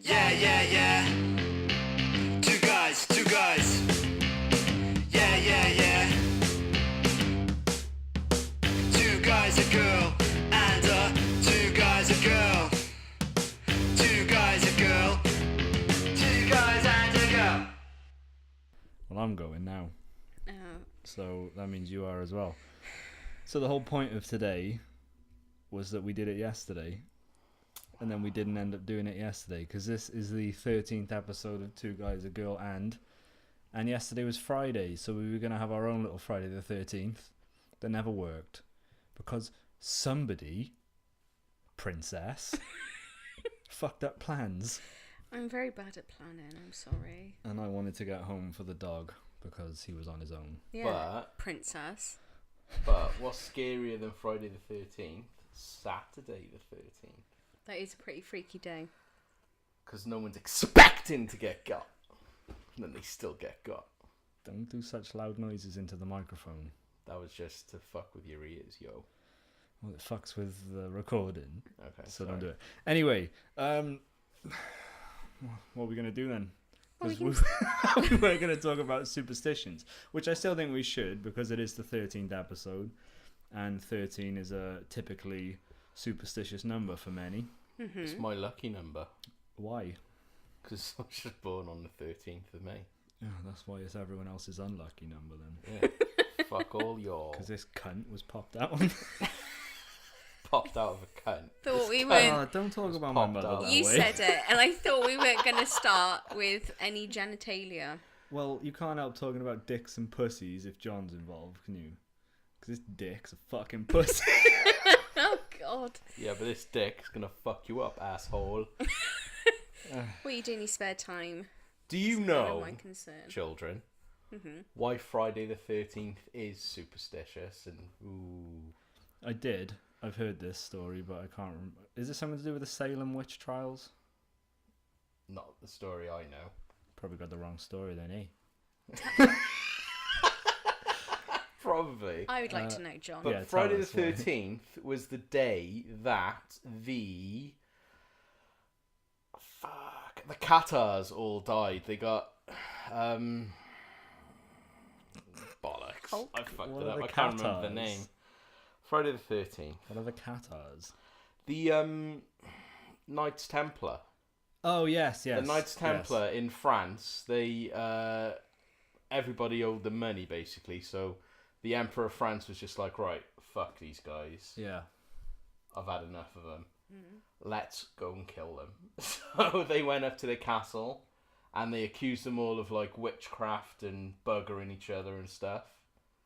Yeah, yeah, yeah. Two guys, two guys. Yeah, yeah, yeah. Two guys, a girl, and two guys, a girl. Two guys, a girl. Two guys and a girl. Well, I'm going now. Oh. So that means you are as well. So the whole point of today was that we did it yesterday. And then we didn't end up doing it yesterday. Because this is the 13th episode of Two Guys, a Girl and yesterday was Friday. So we were going to have our own little Friday the 13th. That never worked. Because somebody, princess, fucked up plans. I'm very bad at planning, I'm sorry. And I wanted to get home for the dog because he was on his own. Yeah, princess. But what's scarier than Friday the 13th? Saturday the 13th. That is a pretty freaky day. Because no one's expecting to get got. And then they still get got. Don't do such loud noises into the microphone. That was just to fuck with your ears, yo. Well, it fucks with the recording. Okay, So sorry. don't do it. Anyway, what are we going to do then? Well, Because we were going to talk about superstitions, which I still think we should because it is the 13th episode. And 13 is a typically superstitious number for many. Mm-hmm. It's my lucky number. Why? Because I was just born on the 13th of May. Yeah, that's why it's everyone else's unlucky number then. Yeah. Fuck all y'all. Because this cunt was popped out on. Popped out of a cunt. Thought we Oh, weren't. don't talk Just about my popped mother out. that You way. said it, and I thought we weren't going to start with any genitalia. Well, you can't help talking about dicks and pussies if John's involved, can you? Because this dick's a fucking pussy. Oh God! Yeah, but this dick's gonna fuck you up, asshole. What are you doing in your spare time? Do you It's none of know, my concern. children, Mm-hmm. why Friday the 13th is superstitious and ooh? I did. I've heard this story, but I can't remember. Is it something to do with the Salem witch trials? Not the story I know. Probably got the wrong story then, eh? Probably. I would like to know, John. But Yeah, tell Friday the us why. 13th was the day that the Catars all died. They got bollocks. Hulk? I fucked What it are up. the I can't remember the Catars? name. Friday the 13th. What are the Catars? The Knights Templar. Oh, yes. The Knights Templar in France. They everybody owed them money basically. So the Emperor of France was just like, right, fuck these guys. Yeah. I've had enough of them. Mm-hmm. Let's go and kill them. So they went up to the castle and they accused them all of like witchcraft and buggering each other and stuff.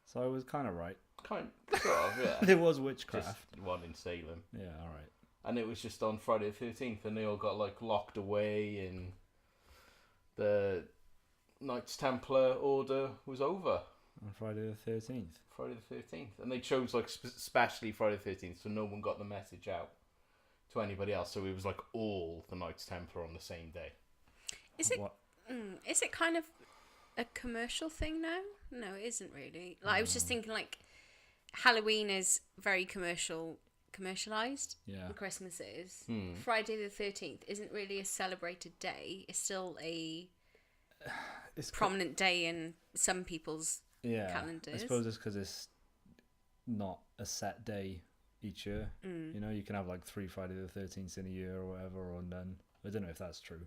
So I was kind of right. Kind sort of, yeah. There was witchcraft. Just one in Salem. Yeah, alright. And it was just on Friday the 13th and they all got like locked away and the Knights Templar order was over. On Friday the 13th. Friday the 13th. And they chose like especially Friday the 13th so no one got the message out to anybody else. So it was like all the Knights Templar on the same day. Is it? What? Is it kind of a commercial thing now? No, it isn't really. Like I was just thinking, like Halloween is very commercialized. Yeah. And Christmas is. Hmm. Friday the 13th isn't really a celebrated day. It's still a It's prominent day in some people's Yeah. calendars. I suppose it's because it's not a set day each year. You know, you can have like 3 Friday the 13th in a year or whatever, or none. I don't know if that's true.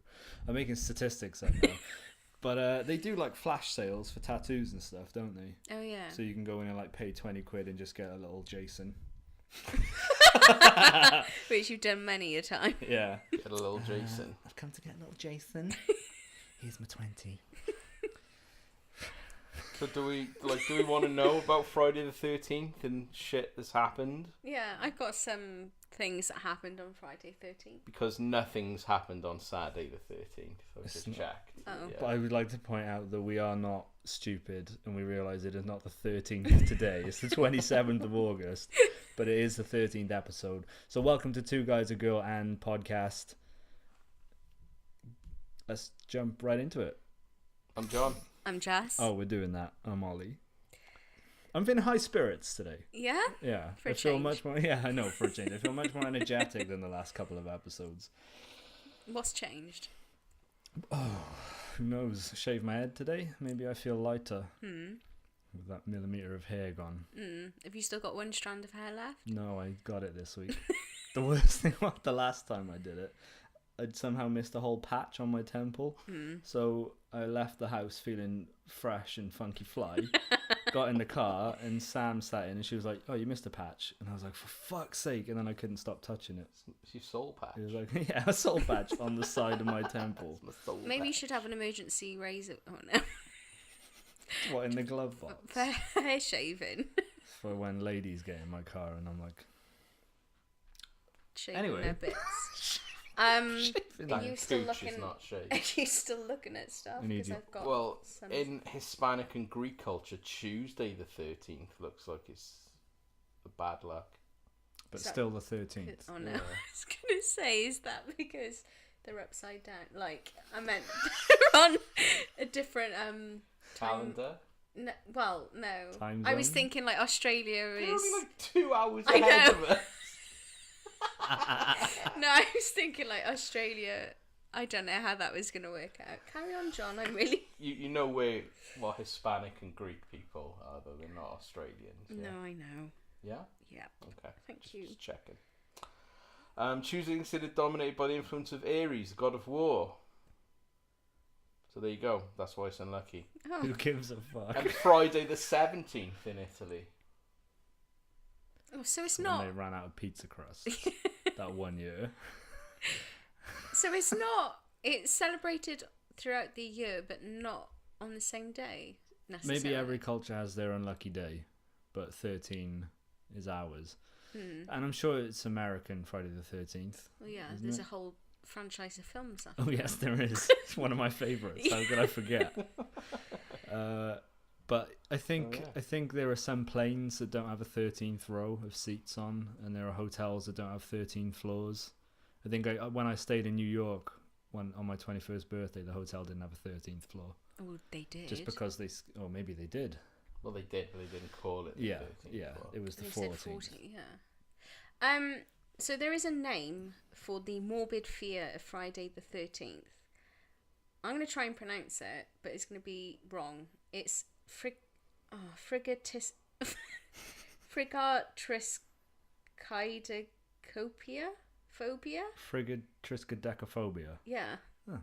I'm making statistics up now. But they do like flash sales for tattoos and stuff, don't they? Oh yeah. So you can go in and like pay 20 quid and just get a little Jason. Which you've done many a time. Yeah. Get a little Jason. I've come to get a little Jason. Here's my 20. So do we want to know about Friday the 13th and shit that's happened? Yeah, I've got some things that happened on Friday 13th. Because nothing's happened on Saturday the 13th. I It's just not. checked. Oh. Yeah. But I would like to point out that we are not stupid and we realise it is not the 13th today. It's the 27th of August, but it is the 13th episode. So welcome to Two Guys, a Girl and podcast. Let's jump right into it. I'm John. I'm Jess. Oh, we're doing that. I'm Ollie. I'm in high spirits today. Yeah? Yeah. For a I feel change. much more, yeah, I know, for a change. I feel much more energetic than the last couple of episodes. What's changed? Who knows? Shave my head today. Maybe I feel lighter with that millimetre of hair gone. Have you still got one strand of hair left? No, I got it this week. The worst thing was the last time I did it, I'd somehow missed a whole patch on my temple. So I left the house feeling fresh and funky fly. Got in the car and Sam sat in and she was like, "Oh, you missed a patch." And I was like, "For fuck's sake." And then I couldn't stop touching it. It's your soul patch. It was like, yeah, a soul patch on the side of my temple. My soul Maybe you patch. should have an emergency razor. Oh no, What, in the glove box? for hair shaving. For when ladies get in my car and I'm like, Shaving Anyway. their bits. Are you That still gooch looking? is not shaved. Are you still looking at stuff? I need Because you. I've got Well, some. in Hispanic and Greek culture, Tuesday the 13th looks like it's a bad luck. but Is that- still the 13th. Oh no, Yeah. I was gonna say, is that because they're upside down? Like I meant they're on a different Calendar? No, well, no. Time I was zone? thinking like Australia You're is. only like 2 hours I ahead know. of us. No, I was thinking like Australia. I don't know how that was gonna work out. Carry on, John. I'm really. You know what Hispanic and Greek people are, though they're not Australians. Yeah? No, I know. Yeah? Yeah. Okay. Thank you. Just checking. Tuesday considered dominated by the influence of Aries, the god of war. So there you go. That's why it's unlucky. Oh, Who gives a fuck? And Friday the 17th in Italy. oh so it's When not. they ran out of pizza crust that one year. So it's not. It's celebrated throughout the year, but not on the same day. Necessarily. Maybe every culture has their unlucky day, but 13 is ours. And I'm sure it's American Friday the 13th. Well, yeah. isn't There's it? a whole franchise of films. After Oh yes, there is. It's one of my favourites. How could I forget? But I think Oh, yeah. I think there are some planes that don't have a 13th row of seats on, and there are hotels that don't have 13 floors. I think when I stayed in New York on my 21st birthday, the hotel didn't have a 13th floor, Oh, they did. just because or maybe they did. Well, they did, but they didn't call it the Yeah, 13th yeah, floor. it was the They said 14th. 40, yeah. So there is a name for the morbid fear of Friday the 13th. I'm going to try and pronounce it, but it's going to be wrong. It's frigatriskidecopia? Phobia? Frigatriskaidekaphobia. Yeah. Huh.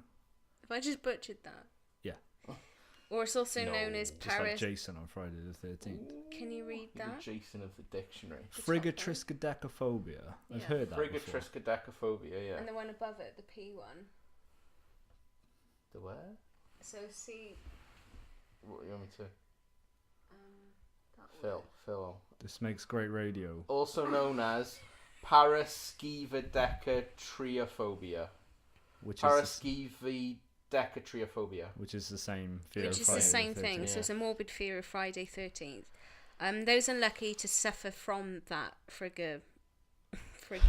Have I just butchered that? Yeah. Or it's also known as Just like Paris. Jason on Friday the 13th. Can you read You're that? the Jason of the dictionary. Frigatriskaidekaphobia. I've Yeah. heard that before. Frigatriskaidekaphobia, yeah. And the one above it, the P one. The where? So see. What do you want me to? That Phil. This makes great radio. Also known as Paraskivadecatriophobia. Which is Paraskivadecatriophobia. which is the same fear Which of is Friday the same thing. 13th. So it's a morbid fear of Friday 13th. Those unlucky to suffer from that friggin' thing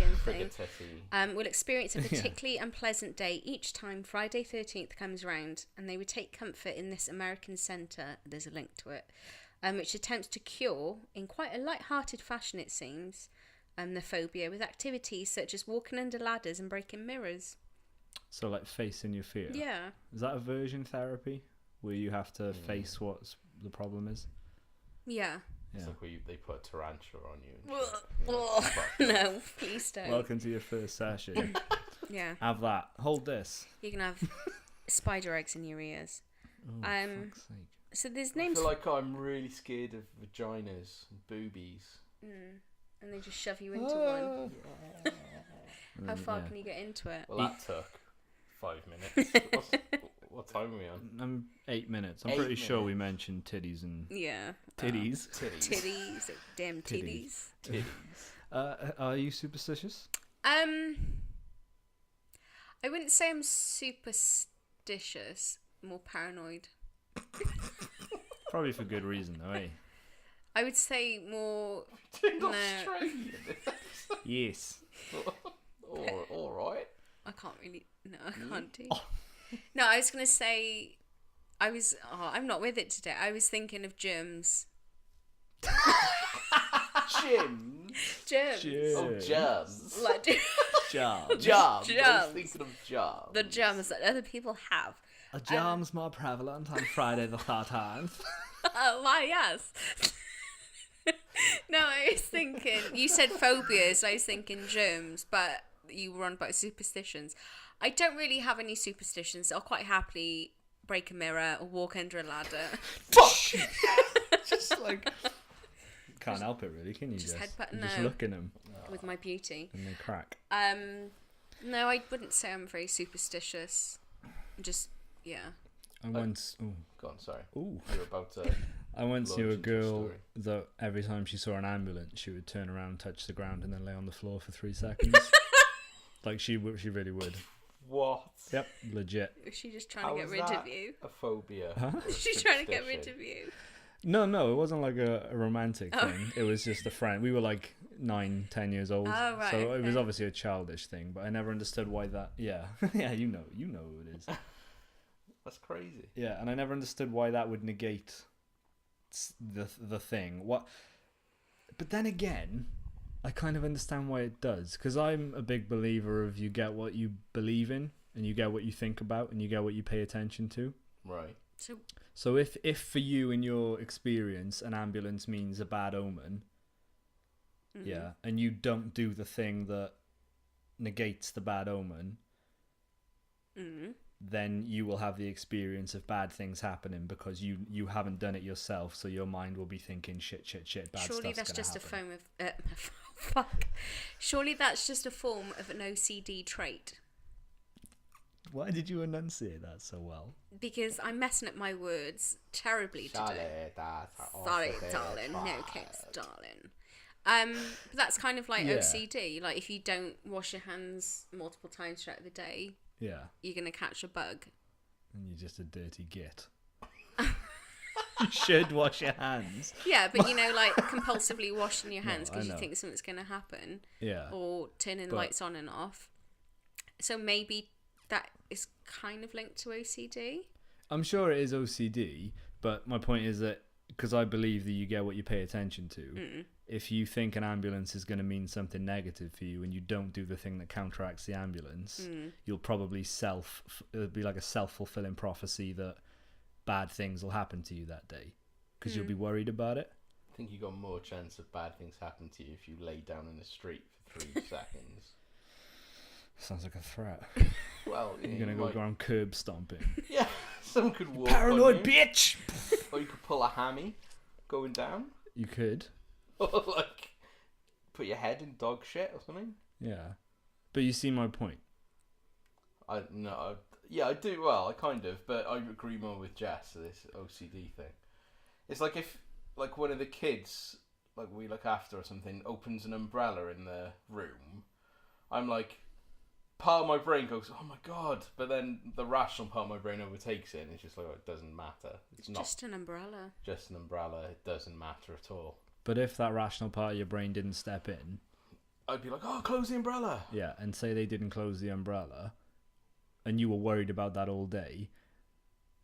Frigatity. will experience a Yeah. particularly unpleasant day each time Friday 13th comes round, and they would take comfort in this American centre, there's a link to it, which attempts to cure, in quite a light-hearted fashion it seems, the phobia with activities such as walking under ladders and breaking mirrors. So like facing your fear. Yeah. Is that aversion therapy where you have to face what the problem is? Yeah. Yeah. It's like where they put a tarantula on you. And Ugh. shit. You know, Ugh. fuck. No, please don't. Welcome to your first session. Yeah. Have that. Hold this. You can have spider eggs in your ears. Oh, fuck's sake. So there's I names. feel like I'm really scared of vaginas and boobies. And they just shove you into one. How far yeah. can you get into it? Well, that took 5 minutes. What time are we on? I'm 8 minutes. I'm 8 pretty sure we minutes. mentioned titties and Yeah. titties. Titties. Damn titties. Titties. Are you superstitious? I wouldn't say I'm superstitious. More paranoid. Probably for good reason, though, eh? I would say more. No. No. Yes. All right. I can't really. No, I can't do. No, I was gonna say. I'm not with it today. I was thinking of germs. Jim. Germs. Oh, germs. Like, Jams. Jams. I was Jams. thinking of jams. The germs that other people have. Are jams more prevalent on Friday the 13th? Oh, why, yes. No, I was thinking, you said phobias, I was thinking germs, but you were on about superstitions. I don't really have any superstitions. I'll quite happily break a mirror or walk under a ladder. Fuck! Just like... Can't help it really, can you? Just headbutt, You just no. look at them With my beauty. and they crack. No, I wouldn't say I'm very superstitious. Just, yeah. I once... Ooh. Go on, sorry. Ooh. You were about to... I once launch knew a into girl story. that every time she saw an ambulance, she would turn around, touch the ground, and then lay on the floor for 3 seconds. Like she really would. What? Yep, legit. Was she just trying How to get is rid that of you? a phobia? Huh? or a She's trying to get rid superstition? of you. No, it wasn't like a romantic Oh. thing. It was just a friend. We were like 9, 10 years old, Oh, right, so it was okay. obviously a childish thing. But I never understood why that. Yeah, yeah, you know who it is. That's crazy. Yeah, and I never understood why that would negate the thing. What? But then again, I kind of understand why it does, because I'm a big believer of you get what you believe in, and you get what you think about, and you get what you pay attention to. Right. So if for you in your experience an ambulance means a bad omen, yeah, and you don't do the thing that negates the bad omen, then you will have the experience of bad things happening because you haven't done it yourself, so your mind will be thinking shit, bad Surely stuff's that's gonna just happen. a form of fuck. Surely that's just a form of an OCD trait. Why did you enunciate that so well? Because I'm messing up my words terribly today. Sorry, darling. No case, darling. But that's kind of like Yeah. OCD. Like if you don't wash your hands multiple times throughout the day, Yeah, you're gonna catch a bug. and you're just a dirty git. You should wash your hands. Yeah, but you know, like compulsively washing your hands I because you know. think something's gonna happen, Yeah. or turning But- lights on and off. So maybe that is kind of linked to OCD. I'm sure it is OCD, but my point is that because I believe that you get what you pay attention to, if you think an ambulance is going to mean something negative for you and you don't do the thing that counteracts the ambulance, you'll probably it'll be like a self-fulfilling prophecy that bad things will happen to you that day because you'll be worried about it. I think you got more chance of bad things happening to you if you lay down in the street for 3 seconds. Sounds like a threat. Well, You're going to go around curb stomping. Yeah, someone could walk Paranoid on you. bitch! Or you could pull a hammy going down. You could. Or like put your head in dog shit or something. Yeah. But you see my point. Yeah, I do. Well, I kind of, but I agree more with Jess. This OCD thing. It's like if like one of the kids, like we look after or something, opens an umbrella in the room. I'm like, part of my brain goes, "Oh my god!" But then the rational part of my brain overtakes it, and it's just like, oh, it doesn't matter. It's not Just an umbrella. just an umbrella. It doesn't matter at all. But if that rational part of your brain didn't step in, I'd be like, "Oh, close the umbrella." yeah, and say they didn't close the umbrella, and you were worried about that all day,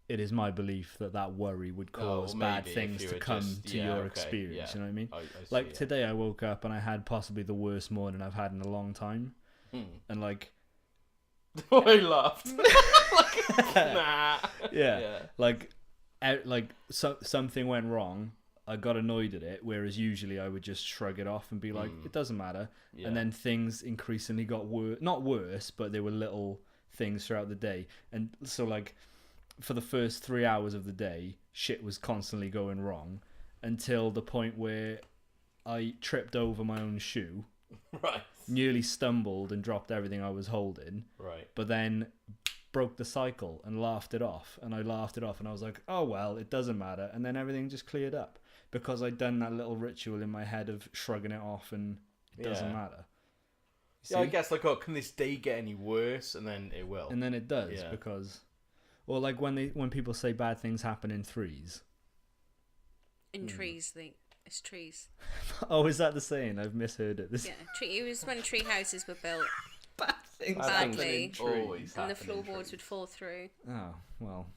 it is my belief that that worry would cause bad maybe if things you to were come just- to yeah, your okay, experience. yeah. You know what I mean? I see, Like yeah. today, I woke up and I had possibly the worst morning I've had in a long time, and like, I laughed. Like, nah. yeah, like, something went wrong. I got annoyed at it, whereas usually I would just shrug it off and be like, it doesn't matter. Yeah. And then things increasingly got not worse, but there were little things throughout the day. And so, like, for the first 3 hours of the day, shit was constantly going wrong until the point where I tripped over my own shoe, Right. nearly stumbled and dropped everything I was holding, Right. but then broke the cycle and laughed it off. And I laughed it off and I was like, oh, well, it doesn't matter. And then everything just cleared up because I'd done that little ritual in my head of shrugging it off and it doesn't Yeah. matter. Yeah, I See? guess like, oh, can this day get any worse? And then it will. And then it does Yeah. because, or like when people say bad things happen in threes. In trees, it's trees. Oh, is that the saying? I've misheard it. This Yeah, it was when tree houses were built bad things Bad happen badly. in trees. Always and the happen in floorboards trees. would fall through. Oh well,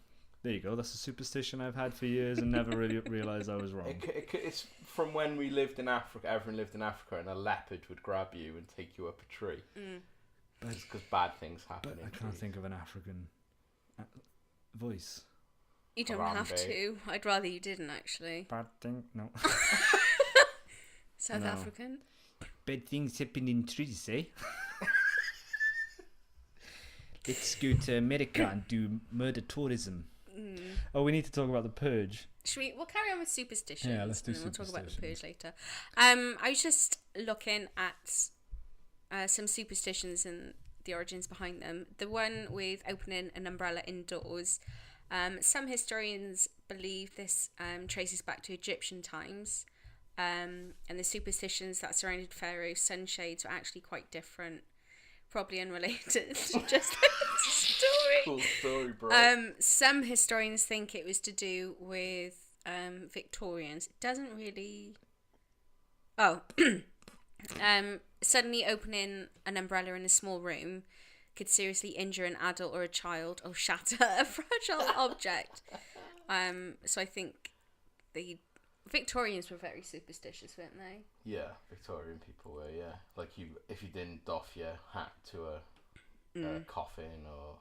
there you go. That's a superstition I've had for years and never really realised I was wrong. It's from when we lived in Africa. Everyone lived in Africa, and a leopard would grab you and take you up a tree. Just because bad things happen. But in I can't trees. think of an African voice. You don't have Harambe. to. I'd rather you didn't, actually. Bad thing? No. South No. African? Bad things happen in trees, eh? Let's go to America and do murder tourism. Oh, we need to talk about the Purge. We'll carry on with superstitions. Yeah, let's do and then we'll talk about the superstitions. Purge later. I was just looking at some superstitions and the origins behind them. The one with opening an umbrella indoors. Some historians believe this traces back to Egyptian times. And the superstitions that surrounded Pharaoh's sunshades were actually quite different. Probably unrelated to just the story. Cool story, bro. Some historians think it was to do with Victorians. It doesn't really. Oh, suddenly opening an umbrella in a small room could seriously injure an adult or a child or shatter a fragile object. So I think the Victorians were very superstitious, weren't they? Yeah, Victorian people were, yeah. Like, if you didn't doff your hat to a coffin or...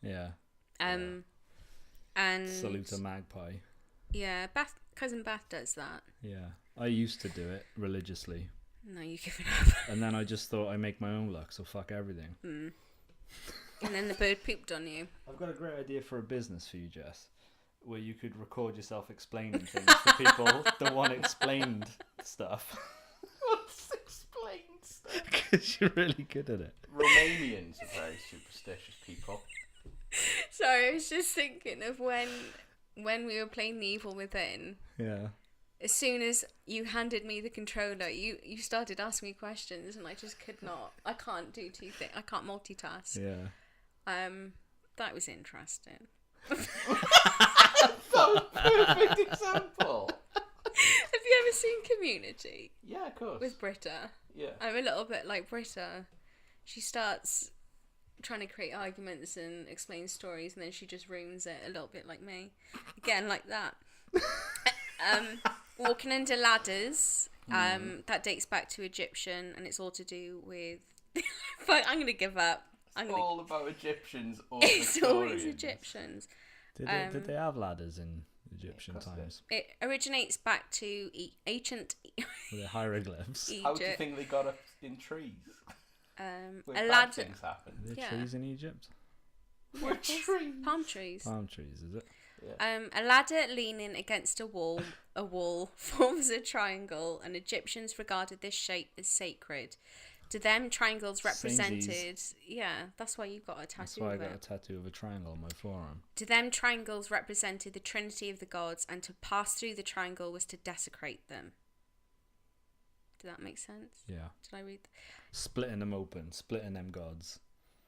Yeah. And Salute a magpie. yeah, cousin Beth does that. Yeah. I used to do it religiously. No, you give it up. And then I just thought I make my own luck, so fuck everything. And then the bird pooped on you. I've got a great idea for a business for you, Jess, where you could record yourself explaining things to people that want explained stuff. What's explained stuff? Because you're really good at it. Romanians are very superstitious people. Sorry, I was just thinking of when we were playing The Evil Within. Yeah. As soon as you handed me the controller, you started asking me questions, and I just could not. I can't do two things. I can't multitask. Yeah. That was interesting. So perfect example. Have you ever seen Community Yeah, of course. with Britta? Yeah. I'm a little bit like Britta. She starts trying to create arguments and explain stories, and then she just ruins it, a little bit like me. Again, like that. Walking under ladders. That dates back to Egyptian, and it's all to do with... Fine, I'm going to give up. It's all about Egyptians or It's always Victorians. Egyptians. Did they have ladders in Egyptian of course they times? It originates back to ancient With their hieroglyphs? How do you Egypt. think they got up in trees? A Where bad ladder. things happen. Are there Yeah. trees in Egypt? Where trees? Palm trees. Palm trees, is it? A ladder leaning against a wall forms a triangle, and Egyptians regarded this shape as sacred. To them, triangles represented... Yeah, that's why you've got a tattoo That's why I of got a it. tattoo of a triangle on my forearm. To them, triangles represented the trinity of the gods, and to pass through the triangle was to desecrate them. Did that make sense? Yeah. Did I read... Splitting them open, splitting them gods.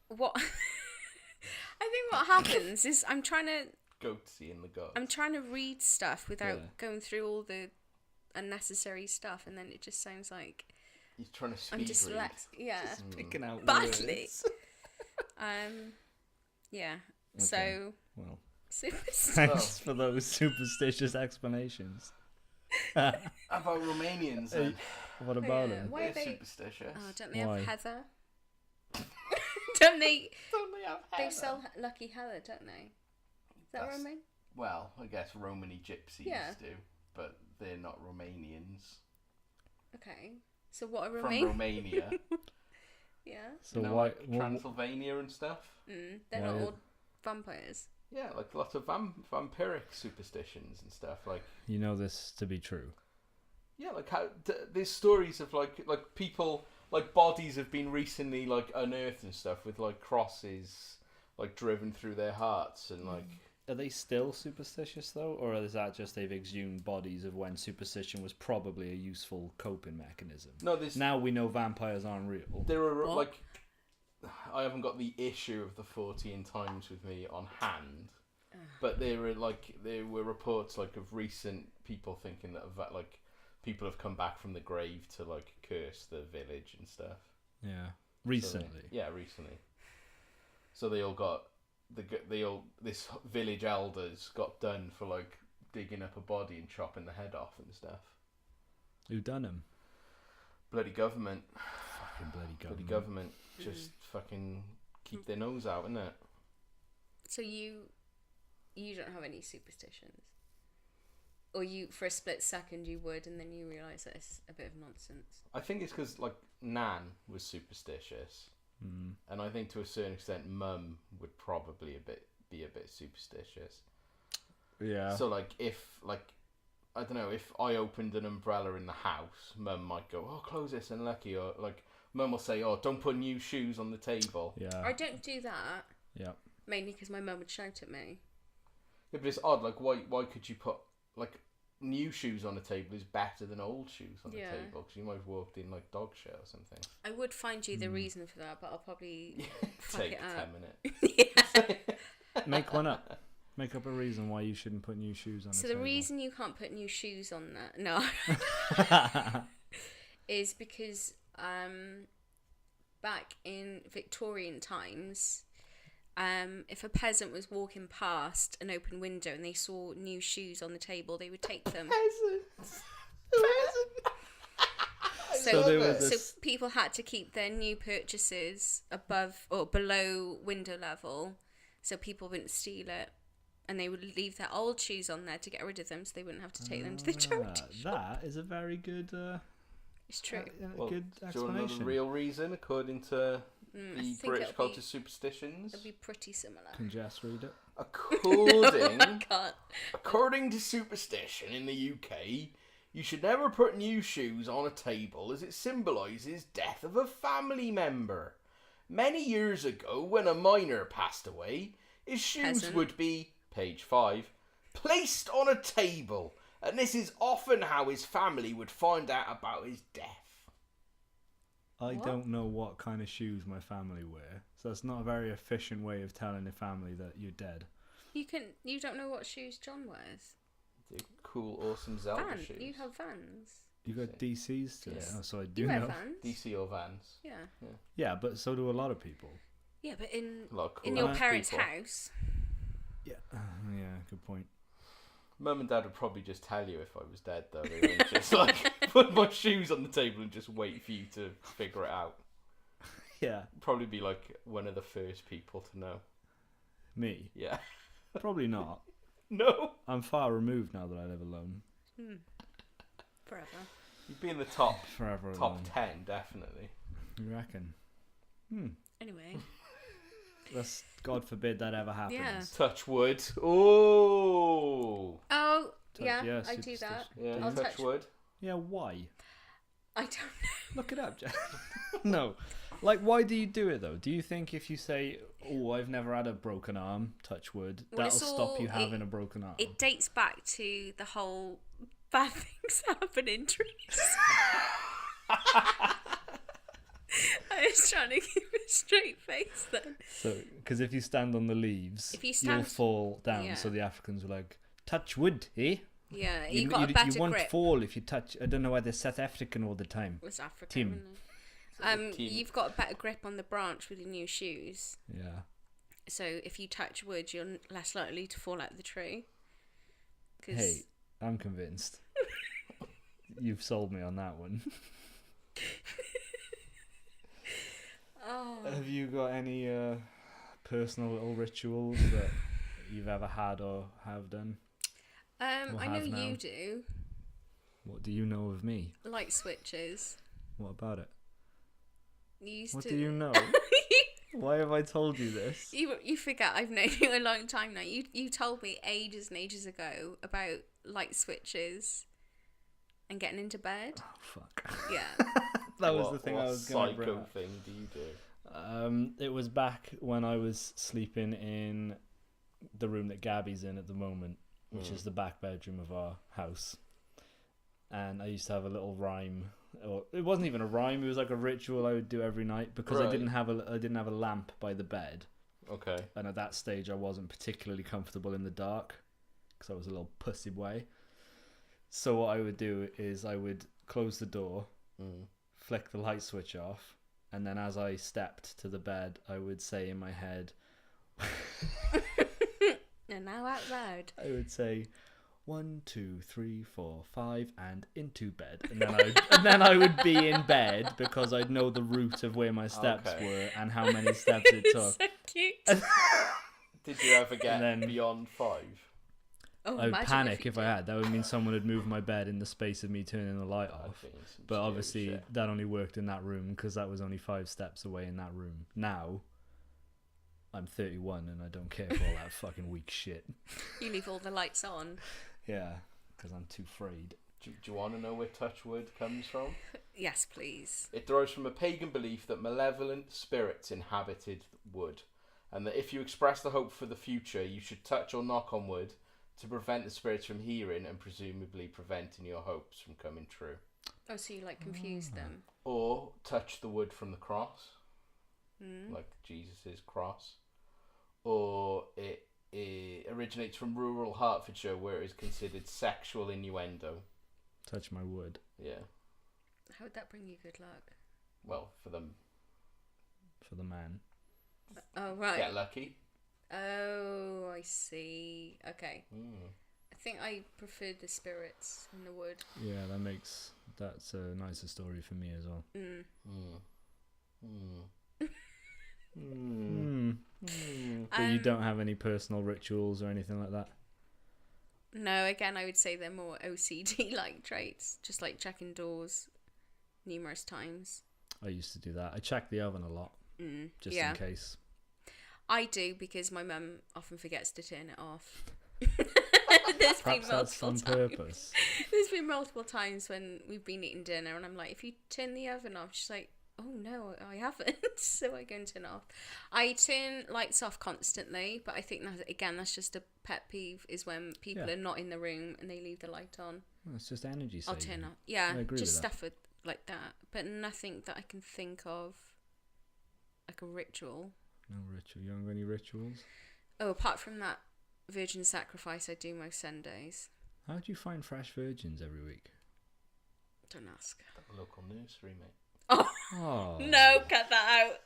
What... I think what happens is I'm trying to read stuff without going through all the unnecessary stuff, and then it just sounds like You're trying to speed I'm read. dyslexic. Yeah, Picking out badly. words. Yeah. Okay. So Well, superstition. thanks for those superstitious explanations. About Romanians then. What about Yeah, them? why They're are they? superstitious. Oh, don't they Why? have heather? Don't they? Don't they have They heather? sell lucky heather, don't they? Is that That's- Roman? Well, I guess Romany gypsies Yeah. do, but they're not Romanians. Okay. So what are From Roman? Romania. Yeah. So you know, why? like Transylvania and stuff. They're Why not are- all vampires. Yeah, like lots of vampiric superstitions and stuff. Like, you know this to be true. yeah, like how there's stories of like people, like bodies have been recently like unearthed and stuff with like crosses like driven through their hearts and like. Are they still superstitious though, or is that just they've exhumed bodies of when superstition was probably a useful coping mechanism? No, there's Now we know vampires aren't real. there are What? like I haven't got the issue of the 14 times with me on hand, but there were reports like of recent people thinking that like people have come back from the grave to like curse the village and stuff. Yeah, So recently. recently. So they all got this village elders got done for like digging up a body and chopping the head off and stuff. Who done them? Bloody government. Fucking bloody Bloody government. government. just fucking keep their nose out, innit? So you don't have any superstitions? Or you, for a split second, you would, and then you realise that it's a bit of nonsense? I think it's because, like, Nan was superstitious. And I think to a certain extent, Mum would probably be a bit superstitious. Yeah. So, like, if, like, I don't know, if I opened an umbrella in the house, Mum might go, oh, close this, unlucky. Or, like, Mum will say, oh, don't put new shoes on the table. Yeah. I don't do that. Yeah. Mainly because my mum would shout at me. Yeah, but it's odd. Like, why could you put, like, new shoes on the table is better than old shoes on the table? Because you might have walked in, like, dog shit or something. I would find you the reason for that, but I'll probably fuck Take it 10 up. minutes. Make one up. Make up a reason why you shouldn't put new shoes on So the the table. reason you can't put new shoes on that, no, is because back in Victorian times, if a peasant was walking past an open window and they saw new shoes on the table, they would take them. Peasants. So there was So this- people had to keep their new purchases above or below window level, so people wouldn't steal it, and they would leave their old shoes on there to get rid of them, so they wouldn't have to take them to the charity shop. That is a very good, It's true. Well, good do you want to know the explanation. real reason, according to I the think British it'll culture be- superstitions? It'll be pretty similar. Can Jess read it? According, I can't. according to superstition in the UK, you should never put new shoes on a table as it symbolises death of a family member. Many years ago, when a miner passed away, his shoes Peasant. would be, page 5, placed on a table, and this is often how his family would find out about his death. I What? don't know what kind of shoes my family wear, so it's not a very efficient way of telling the family that you're dead. You don't know what shoes John wears. The cool, awesome Zelda Vans. shoes. You have Vans. You got DCs to Yes. Oh, so I do You wear know. Vans. DC or Vans. Yeah. Yeah, but so do a lot of people. Yeah, but in A lot of cool in your ass parents' people. house. Yeah. Yeah, good point. Mum and Dad would probably just tell you if I was dead, though. They wouldn't just like put my shoes on the table and just wait for you to figure it out. Yeah. Probably be like one of the first people to know. Me? Yeah. Probably not. No. I'm far removed now that I live alone. Forever. You'd be in the top Forever top alone. 10, definitely. You reckon? Anyway. That's, God forbid that ever happens. Yeah. Touch wood. Oh. Oh, Touch- yeah, yeah, I do that. Yeah, I'll touch touch- wood. Yeah, why? I don't know. Look it up, Jack. No. Like, why do you do it, though? Do you think if you say, oh, I've never had a broken arm, touch wood, Well, that'll it's stop you all- having a broken arm? It dates back to the whole bad things happen in trees. I was trying to keep a straight face then. So, because if you stand on the leaves, If you you'll stand- fall down. Yeah. So the Africans were like, touch wood, eh? Yeah, you got a better you won't grip. fall if you touch. I don't know why they're South African all the time. It was Africa. Tim. wasn't it? Tim. You've got a better grip on the branch with your new shoes. Yeah. So if you touch wood, you're less likely to fall out of the tree. 'Cause- Hey, I'm convinced. You've sold me on that one. Oh. Have you got any personal little rituals that you've ever had or have done? Or I know have now? you do. What do you know of me? Light switches. What about it? You used What to. do you know? Why have I told you this? You forget I've known you a long time now. You told me ages and ages ago about light switches and getting into bed. Oh, fuck. Yeah. That was What- the thing what I was going to bring psycho up. thing do you do? It was back when I was sleeping in the room that Gabby's in at the moment, which is the back bedroom of our house. And I used to have a little rhyme, or it wasn't even a rhyme. It was like a ritual I would do every night because I Right. didn't have a lamp by the bed, Okay. and at that stage I wasn't particularly comfortable in the dark because I was a little pussy boy. So what I would do is I would close the door, flick the light switch off, and then as I stepped to the bed, I would say in my head, And now out loud. I would say, 1, 2, 3, 4, 5, and into bed. And then I would be in bed because I'd know the route of where my steps Okay. were and how many steps it took. So cute. Did you ever get then- beyond 5? Oh, I would imagine panic you if I had. That would mean someone had moved my bed in the space of me turning the light I'd off. be in some But serious obviously, shit. that only worked in that room because that was only 5 steps away in that room. Now, I'm 31 and I don't care for all that fucking weak shit. You leave all the lights on. Yeah, because I'm too afraid. Do you want to know where touchwood comes from? Yes, please. It derives from a pagan belief that malevolent spirits inhabited wood, and that if you express the hope for the future, you should touch or knock on wood to prevent the spirits from hearing and presumably preventing your hopes from coming true. Oh, so you like confuse them. Or touch the wood from the cross, Mm. like Jesus' cross. Or it originates from rural Hertfordshire, where it is considered sexual innuendo. Touch my wood. Yeah, How would that bring you good luck? well, for them, For the man. Oh, right. get lucky. Oh, I see. Okay. Mm. I think I prefer the spirits in the wood. Yeah, that's a nicer story for me as well. Mm. Mm. Mm. Mm. But you don't have any personal rituals or anything like that? No, again, I would say they're more OCD-like traits, just like checking doors numerous times. I used to do that. I check the oven a lot, just Yeah. in case. I do because my mum often forgets to turn it off. There's been Perhaps that's multiple on times. purpose. There's been multiple times when we've been eating dinner and I'm like, if you turn the oven off, she's like, oh no, I haven't. So I go and turn it off. I turn lights off constantly, but I think that's just a pet peeve, is when people Yeah. are not in the room and they leave the light on. Well, it's just energy I'll saving. turn off. Yeah, I agree just with that. stuff like that, but nothing that I can think of like a ritual. No ritual. You haven't got any rituals? Oh, apart from that virgin sacrifice I do most Sundays. How do you find fresh virgins every week? Don't ask. The local nursery, mate. Oh, Oh. no, cut that out.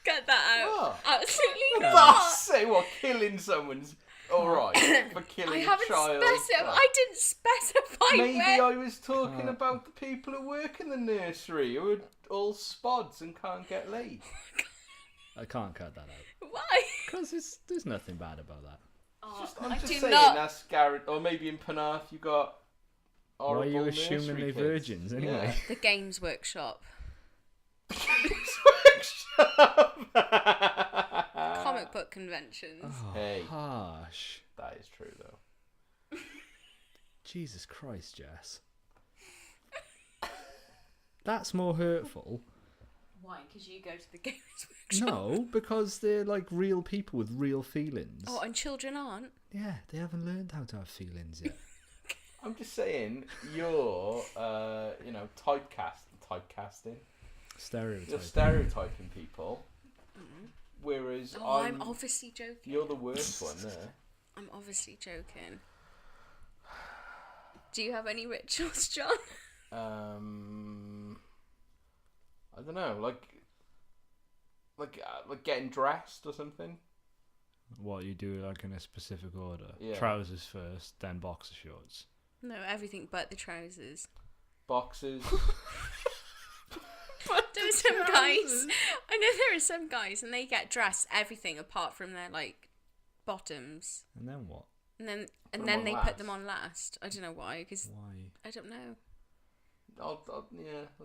Cut that out. What? Absolutely That's not. say what killing someone's alright for killing I a haven't child. specified. I didn't specify Maybe where. I was talking about the people who work in the nursery who are all spods and can't get laid. I can't cut that out. Why? Because there's nothing bad about that. Oh, I'm I just do saying not. that's Garrett, or maybe in Penarth you got. Why are you horrible assuming nursery they're kids. virgins anyway? The Games Workshop. Comic book conventions. Oh, Hey. harsh. That is true though. Jesus Christ, Jess. That's more hurtful. Why? Because you go to the Games Workshop. No, because they're like real people with real feelings. Oh, and children aren't. Yeah, they haven't learned how to have feelings yet. I'm just saying you're, typecasting. Stereotype. You're stereotyping people. Whereas Oh, I'm obviously joking. you're the worst one there. I'm obviously joking. Do you have any rituals, John? I don't know, like getting dressed or something. What you do, like in a specific order. Yeah. Trousers first, then boxer shorts. No, everything but the trousers. Boxes. There are some guys. I know there are some guys, and they get dressed everything apart from their like bottoms, And then what? and them then on they last. put them on last. I don't know why, because Why? I don't know. I'll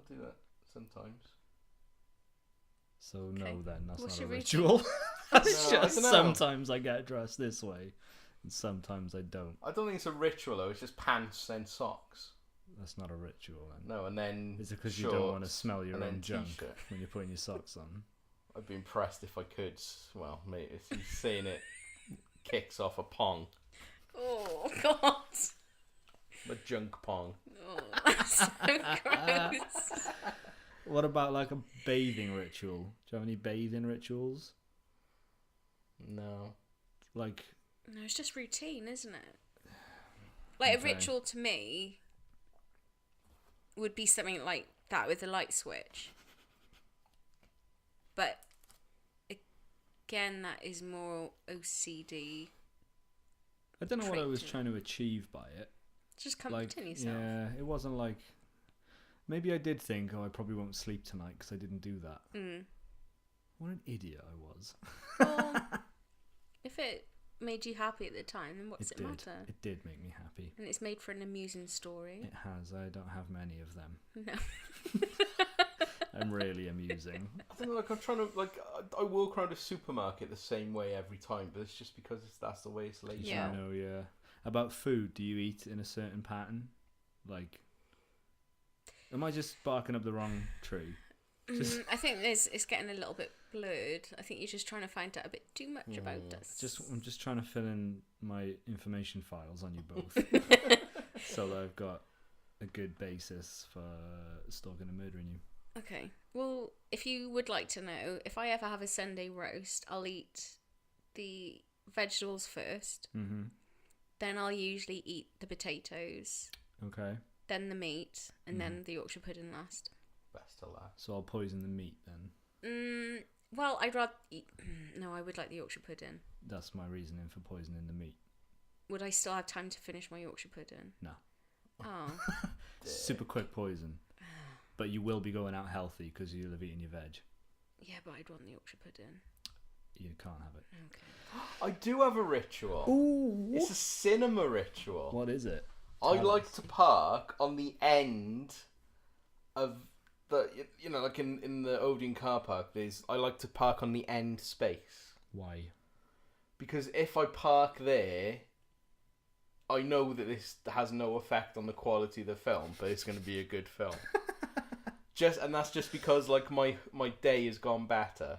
do that sometimes. So Okay. no, then that's What's not a your ritual. That's No, I just dunno. sometimes I get dressed this way, and sometimes I don't. I don't think it's a ritual though. It's just pants and socks. That's not a ritual then. No, and then Is it because you don't want to shorts, smell your and own then junk t-shirt. when you're putting your socks on? I'd be impressed if I could. Well, mate, if you've seen it, kicks off a pong, Oh God! a junk pong. Oh, that's so gross. What about like a bathing ritual? Do you have any bathing rituals? No. Like, No, it's just routine, isn't it? Like Okay. a ritual to me would be something like that with a light switch. But again, that is more OCD I don't know what I was trait. trying to achieve by it. Just Like, comforting yourself. yeah, it wasn't like. Maybe I did think, I probably won't sleep tonight because I didn't do that. Mm. What an idiot I was. Well, if it made you happy at the time, then what's it matter? It did make me happy. And it's made for an amusing story. It has. I don't have many of them. No. I'm really amusing. I don't know, like I'm trying to I walk around a supermarket the same way every time, but it's just because that's the way it's laid Yeah. out. I know, yeah. About food, do you eat in a certain pattern? Like, am I just barking up the wrong tree? Just, I think it's getting a little bit blurred. I think you're just trying to find out a bit too much about us. I'm just trying to fill in my information files on you both, so that I've got a good basis for stalking and murdering you. Okay. Well, if you would like to know, if I ever have a Sunday roast, I'll eat the vegetables first. Mm-hmm. Then I'll usually eat the potatoes, Okay. then the meat, and then the Yorkshire pudding last. Best to last. So I'll poison the meat then. Well, I'd rather eat... No, I would like the Yorkshire pudding. That's my reasoning for poisoning the meat. Would I still have time to finish my Yorkshire pudding? No. Oh. Super quick poison. But you will be going out healthy because you'll have eaten your veg. Yeah, but I'd want the Yorkshire pudding. You can't have it. Okay. I do have a ritual. Ooh. It's a cinema ritual. What is it? I Tell like us. to park on the end of the, like in the Odeon car park, I like to park on the end space. Why? Because if I park there, I know that this has no effect on the quality of the film, but it's going to be a good film. And that's just because like my day has gone better.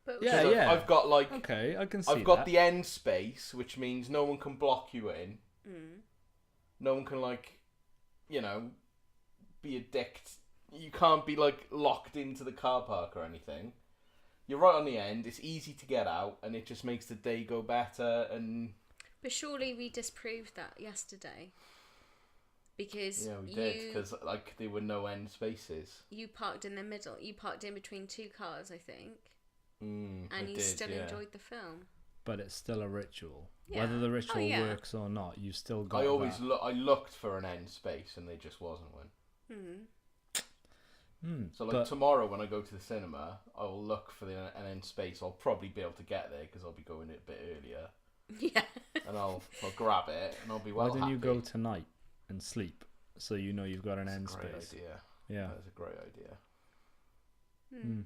But Yeah, Because yeah. I've got like Okay, I can see I've got that. the end space, which means no one can block you in. Mm. No one can be a dick. You can't be like locked into the car park or anything. You're right on the end. It's easy to get out, and it just makes the day go better. And But surely we disproved that yesterday. Because yeah, we did because like there were no end spaces. you parked in the middle. You parked in between two cars, I think. And And you still enjoyed the film. But it's still a ritual. Yeah. Whether the ritual Oh, yeah. works or not, you still got I always that. I looked for an end space, and there just wasn't one. So like but tomorrow when I go to the cinema, I'll look for an end space. I'll probably be able to get there because I'll be going a bit earlier, Yeah. and I'll grab it, and I'll be well why don't happy. you go tonight and sleep so you know you've got an end That's a great space? idea. Yeah. That's a great idea. Mm.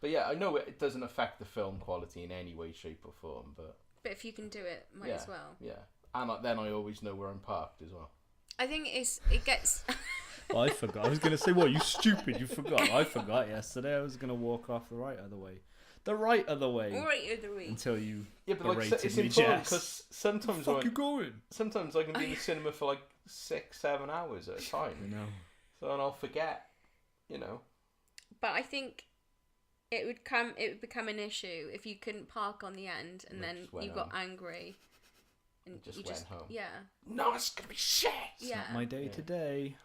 But yeah, I know it doesn't affect the film quality in any way, shape, or form. But But if you can do it, might as well. Yeah, and then I always know where I'm parked as well. I think it gets... Oh, I forgot. I was going to say, what, you stupid, you forgot. I forgot yesterday. I was going to walk off the right other way. The right other way. right of the week. Until you Yeah, but like berated it's me, important Jess. because sometimes Fuck you going? sometimes I can be in the cinema for like 6-7 hours at a time. You know. So and I'll forget, But I think it would become an issue if you couldn't park on the end and And then just went you got home. angry. And Just you went home. Yeah. No, it's gonna be shit. It's Yeah. not my day Yeah. today.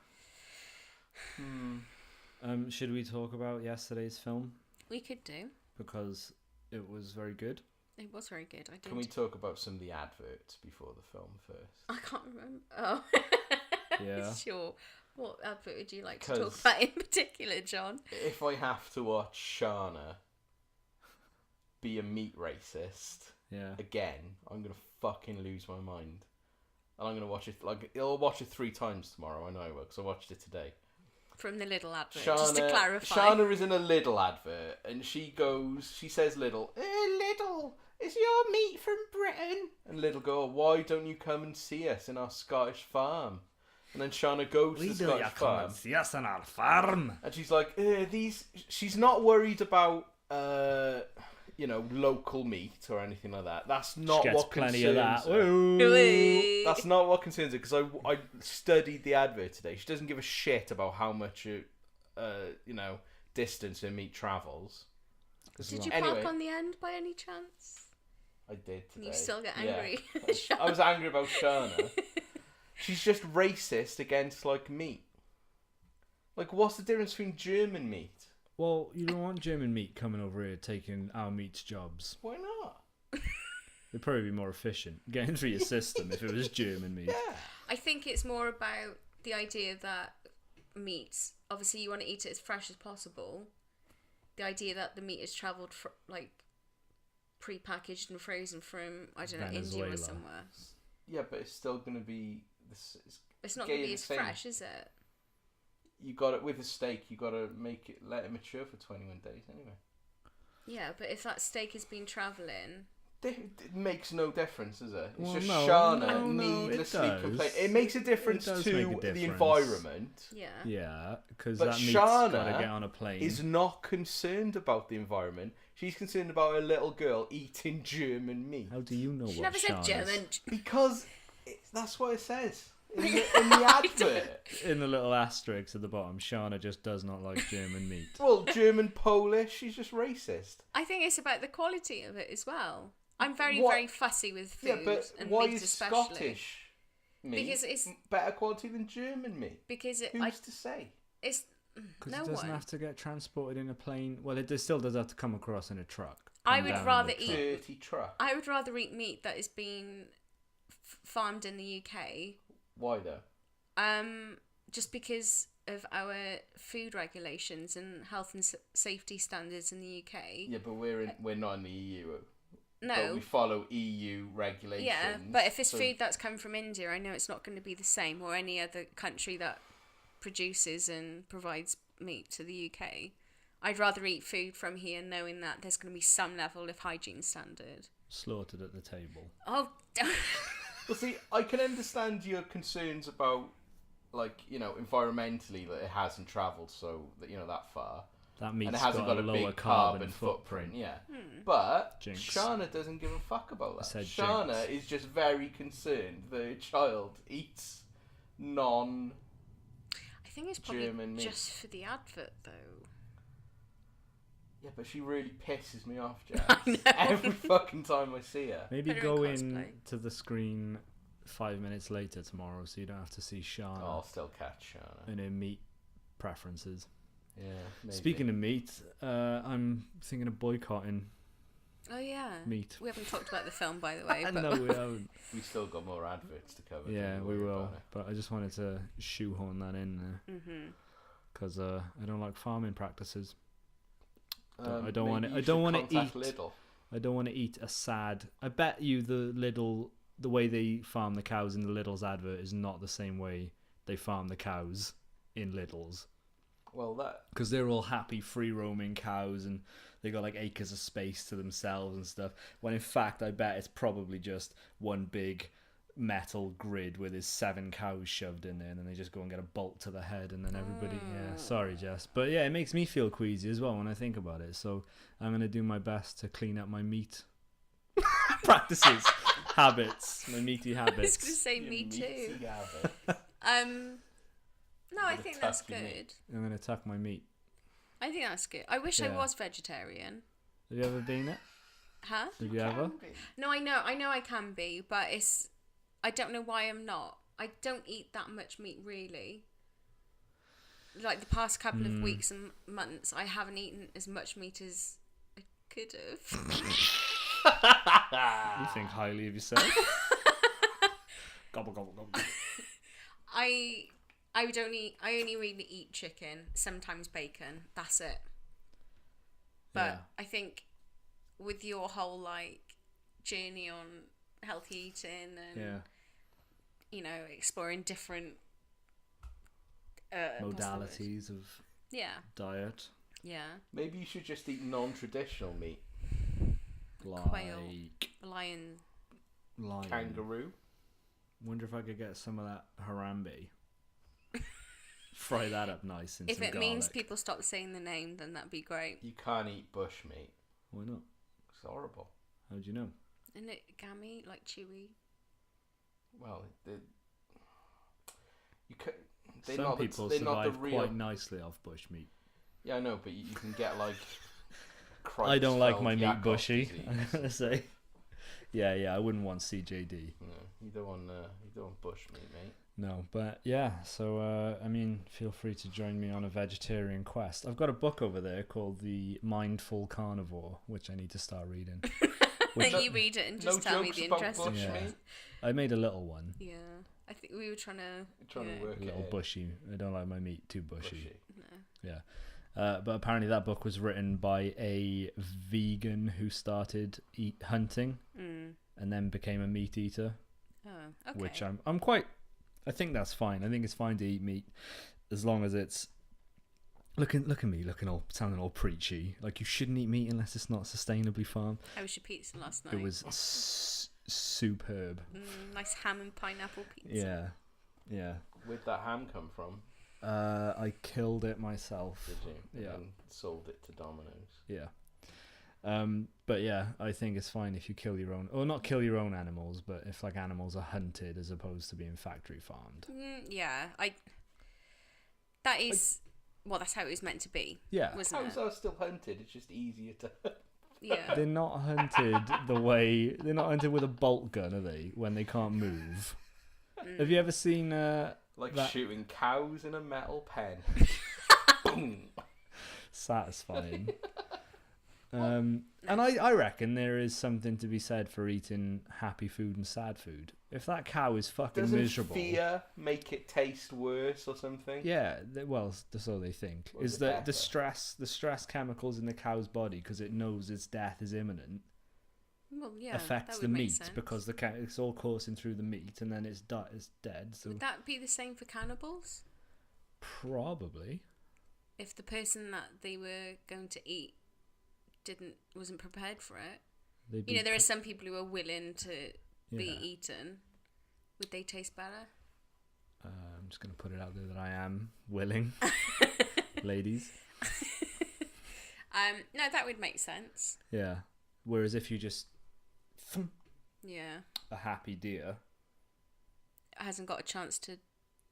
Should we talk about yesterday's film? We could do. Because it was very good. It was very good. I did. Can we talk about some of the adverts before the film first? I can't remember. Oh. Yeah. Sure. What advert would you like to talk 'Cause- about in particular, John? If I have to watch Shana be a meat racist Yeah. again, I'm gonna fucking lose my mind. And I'm gonna watch it I'll watch it 3 times tomorrow. I know I will because I watched it today. From the little advert, just to clarify. Shana is in a Lidl advert, and she says Lidl, Lidl, is your meat from Britain? And Lidl go, why don't you come and see us in our Scottish farm? And then Shana goes to the Scottish farm, see us on our farm. and she's like, she's not worried about, local meat or anything like that. That's not She gets what plenty concerns of that. her. Ooh. That's not what concerns her, because I studied the advert today. She doesn't give a shit about how much distance her meat travels. Did you Anyway, park on the end by any chance? I did today. You still get Yeah. angry. I was angry about Shana. She's just racist against like meat. Like, what's the difference between German meat? Well, you don't want German meat coming over here taking our meat's jobs. Why not? It'd probably be more efficient getting through your system if it was German meat. Yeah. I think it's more about the idea that meat, obviously you want to eat it as fresh as possible. The idea that the meat is travelled like pre-packaged and frozen from, I don't know, India Venezuela. or somewhere. Yeah, but it's still going to be... It's not Get going to you be the as same. fresh, is it? You got it with a steak. You got to let it mature for 21 days anyway. Yeah, but if that steak has been travelling... It makes no difference, does it? It's Well, just no, Shana no, needlessly it does. complain. It makes a difference It does to make a the difference. environment. Yeah. Yeah, because But that meat's Shana got to get on a plane. Is not concerned about the environment. She's concerned about a little girl eating German meat. How do you know She what never said Shana's- German. Because that's what it says in the advert. In the little asterisk at the bottom, Shana just does not like German meat. Well, German, Polish, she's just racist. I think it's about the quality of it as well. I'm very, What- very fussy with food Yeah, but and why meat is especially. Scottish meat Because it's- better quality than German meat? Because Who's to say? it's Because no it doesn't one. have to get transported in a plane. Well, it still does have to come across in a truck. I Come would down in rather the eat- truck. Dirty truck. I would rather eat meat that is being farmed in the UK. Why though? Just because of our food regulations and health and safety standards in the UK. Yeah, but we're not in the EU. But No. we follow EU regulations. Yeah, but if it's so- food that's come from India, I know it's not going to be the same, or any other country that produces and provides meat to the UK. I'd rather eat food from here knowing that there's going to be some level of hygiene standard. Slaughtered at the table. Oh, Well, see, I can understand your concerns about, like, environmentally that it hasn't travelled that far. That meat's And it hasn't got a lower big carbon footprint, yeah. But Jinx. Shana doesn't give a fuck about that. said Shana jinx. is just very concerned that her child eats non... I think it's probably German meat. just for the advert, though. Yeah, but she really pisses me off, Jess. I know. Every fucking time I see her. Maybe Put her in go cosplay. to the screen 5 minutes later tomorrow so you don't have to see Shana I'll still catch Shana. and her meat preferences. Yeah, maybe. Speaking of meat, I'm thinking of boycotting Oh, yeah. meat. We haven't talked about the film, by the way. But No, we haven't. We still got more adverts to cover. Yeah, don't we worry will. about it. But I just wanted to shoehorn that in there because I don't like farming practices. I don't wanna- maybe I you don't should wanna contact eat- Lidl. I don't want to eat a sad. I bet you the way they farm the cows in the Lidl's advert is not the same way they farm the cows in Lidl's. Well, that Because they're all happy, free roaming cows and they got like acres of space to themselves and stuff. When in fact, I bet it's probably just one big metal grid with his 7 cows shoved in there, and then they just go and get a bolt to the head, and then everybody. Yeah, sorry, Jess, but yeah, it makes me feel queasy as well when I think about it. So I'm gonna do my best to clean up my meat practices, habits, my meaty I was habits. going to say me too. meaty habit. No, I Gonna think that's tuck your good. meat. I'm gonna tuck my meat. I think that's good. I wish I Yeah. was vegetarian. Have you ever been it? Huh? Have you ever? No, I know I can be, but I don't know why I'm not. I don't eat that much meat really. Like the past couple of weeks and months, I haven't eaten as much meat as I could have. You think highly of yourself? Gobble gobble gobble. I only really eat chicken, sometimes bacon. That's it. But Yeah. I think with your whole like journey on healthy eating and Yeah. exploring different what's the word? Modalities of Yeah, diet. yeah. Maybe you should just eat non-traditional meat. Like Lion. lion. Kangaroo. Wonder if I could get some of that Harambe. Fry that up nice in If some it garlic. means people stop saying the name, then that'd be great. You can't eat bush meat. Why not? It's horrible. How do you know? Isn't it gammy, like chewy? Well, you could. They're Some not the, people they're not the survive real. quite nicely off bush meat. Yeah, I know, but you can get like. I don't like my meat Creutzfeldt-Jakob bushy. disease. I'm gonna say. Yeah, I wouldn't want CJD. No, you don't want bush meat, mate. No, but yeah. So I mean, feel free to join me on a vegetarian quest. I've got a book over there called The Mindful Carnivore, which I need to start reading. You read it and just no tell me jokes the about interesting bush Yeah. bit. meat. I made a little one. Yeah. I think we were trying to... Trying yeah. to work A it little out. bushy. I don't like my meat too bushy. No. Yeah. But apparently that book was written by a vegan who started hunting and then became a meat eater, Oh, okay. which I'm quite... I think that's fine. I think it's fine to eat meat as long as it's... Look at me, sounding all preachy. Like, you shouldn't eat meat unless it's not sustainably farmed. How was your pizza last night? It was superb. Nice ham and pineapple pizza. Yeah. Where'd that ham come from? I killed it myself. Did you? Yeah. And sold it to Domino's. Yeah. But yeah, I think it's fine if you kill your own, or not kill your own animals, but if like animals are hunted as opposed to being factory farmed. Yeah, that is... Well, that's how it was meant to be. Yeah. Wasn't Cows it? are still hunted. It's just easier to. Yeah. They're not hunted they're not hunted with a bolt gun, are they, when they can't move? Have you ever seen Like that- shooting cows in a metal pen. Boom. satisfying? And I reckon there is something to be said for eating happy food and sad food. If that cow is fucking Doesn't miserable, fear make it taste worse or something? yeah, well, so they think. Or Is is it that the better? stress chemicals in the cow's body, because it knows its death is imminent, Well, yeah. affects that the would make meat sense. because the cow, it's all coursing through the meat and then it's dead. So Would that be the same for cannibals? probably. If the person that they were going to eat wasn't prepared for it. They'd You be know, there are some people who are willing to be Yeah. eaten. Would they taste better? I'm just going to put it out there that I am willing, ladies. No, that would make sense. Yeah. Whereas if you just Yeah. a happy deer, It hasn't got a chance to...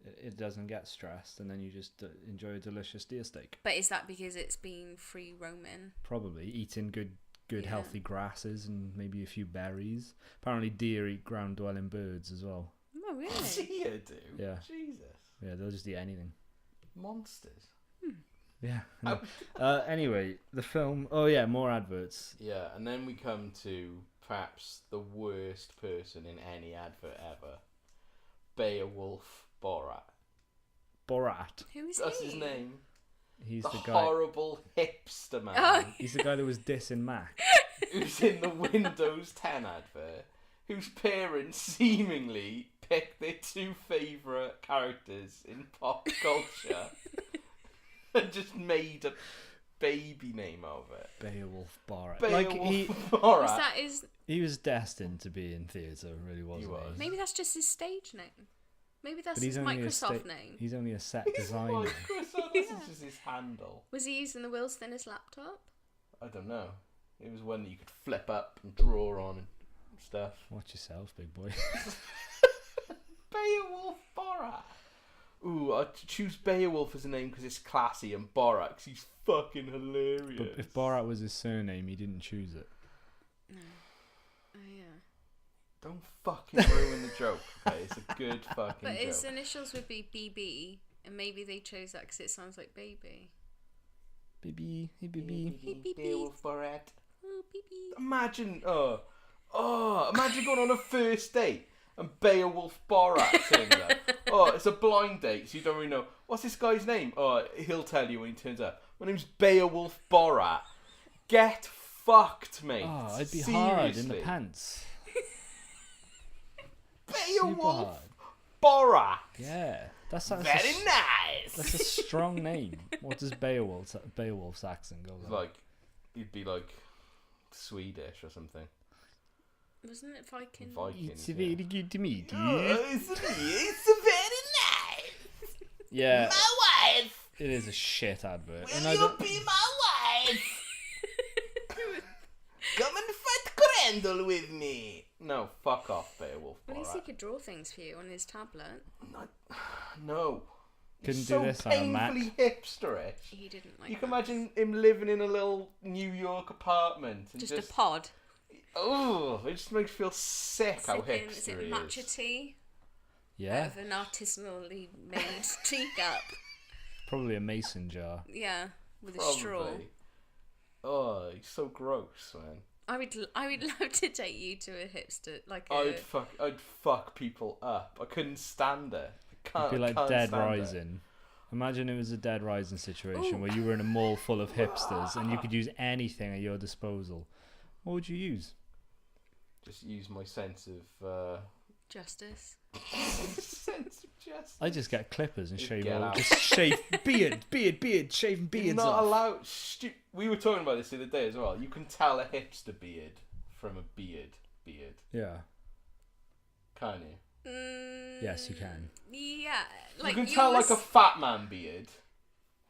it doesn't get stressed, and then you just enjoy a delicious deer steak. But is that because it's been free roaming? Probably eating good Yeah. healthy grasses and maybe a few berries. Apparently deer eat ground dwelling birds as well. Oh, really? Deer do? Yeah. Jesus. Yeah, they'll just eat anything. Monsters. Yeah. Anyway, the film. Oh yeah, more adverts. Yeah, and then we come to perhaps the worst person in any advert ever. Beowulf Borat. Borat. Who is That's he? his name. He's The the guy. horrible hipster man Oh. He's the guy that was dissing Mac. who's in the Windows 10 advert, whose parents seemingly picked their two favourite characters in pop culture and just made a baby name of it. Beowulf Borat. Beowulf Was Borat. that his... He was destined to be in theatre, really, wasn't he? was. Maybe that's just his stage name. Maybe that's But his only a Microsoft sta- name. He's only a set He's designer. Microsoft, this is just his handle. Was he using the world's thinnest laptop? I don't know. It was one that you could flip up and draw on and stuff. Watch yourself, big boy. Beowulf Borat. Ooh, I'd choose Beowulf as a name because it's classy, and Borat because he's fucking hilarious. But if Borat was his surname, he didn't choose it. Oh, yeah. Don't fucking ruin the joke, okay? It's a good fucking But his joke. initials would be BB, and maybe they chose that because it sounds like baby. Baby, hey baby. Hey, baby. Beowulf Borat. Oh, baby. Imagine going on a first date and Beowulf Borat turns up. Oh, it's a blind date, so you don't really know. What's this guy's name? Oh, he'll tell you when he turns up. My name's Beowulf Borat. Get fucked, mate. Oh, I'd be Seriously. hard in the pants. Super Beowulf hard. Borat. Yeah, that's Very a, nice. That's a strong name. What does Beowulf's accent go like? Like, he'd be like Swedish or something. Wasn't it Viking? Vikings. It's very good to meet you. It's very nice. Yeah, My wife. it is a shit advert. Will And I you don't, be my wife? Come and fight Grendel with me. No, fuck off, Beowulf. At least he Borat. could draw things for you on his tablet. No. Couldn't He's do so this on a Mac. painfully hipsterish. He didn't like You can that. imagine him living in a little New York apartment and Just a pod. oh, it just makes you feel sick how Sipping, is hipster it he matcha is. tea? Yeah, Out of an artisanally made teacup. probably a mason jar. Yeah, with a straw. Probably. Oh, he's so gross, man. I would love to take you to a hipster, like I'd fuck people up. I couldn't stand it. It'd be like Dead Rising. Imagine it was a Dead Rising situation where you were in a mall full of hipsters and you could use anything at your disposal. What would you use? Just use my sense of justice. sense of justice. I just get clippers and shave get all. out. Just shave beard, shaving beards You're not off. allowed. We were talking about this the other day as well. You can tell a hipster beard from a beard. Yeah. Can you? Yes, you can. Yeah, like you can tell like a fat man beard.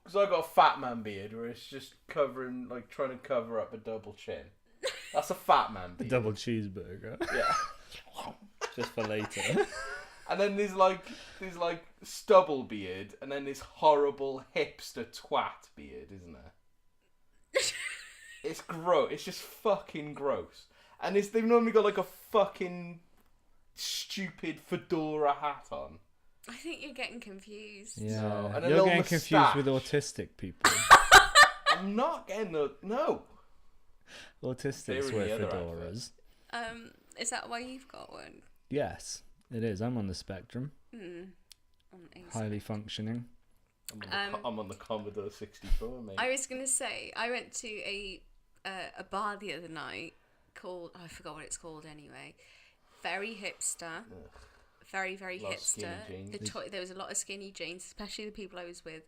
Because I got a fat man beard where it's just covering, like trying to cover up a double chin. That's a fat man A beard. double cheeseburger. Yeah. Just for later. And then there's like stubble beard, and then this horrible hipster twat beard, isn't there? It's gross. It's just fucking gross. And they've normally got like a fucking stupid fedora hat on. I think you're getting confused. Yeah. No, and a You're little getting confused moustache. with autistic people. I'm not getting no. Autistics They're in wear the other fedoras. Is that why you've got one? Yes, it is. I'm on the spectrum. On a Highly functioning. I'm on the Commodore 64, mate. I was gonna say I went to a bar the other night called I forgot what it's called anyway. Very hipster, very Lot of skinny hipster. jeans. There was a lot of skinny jeans, especially the people I was with.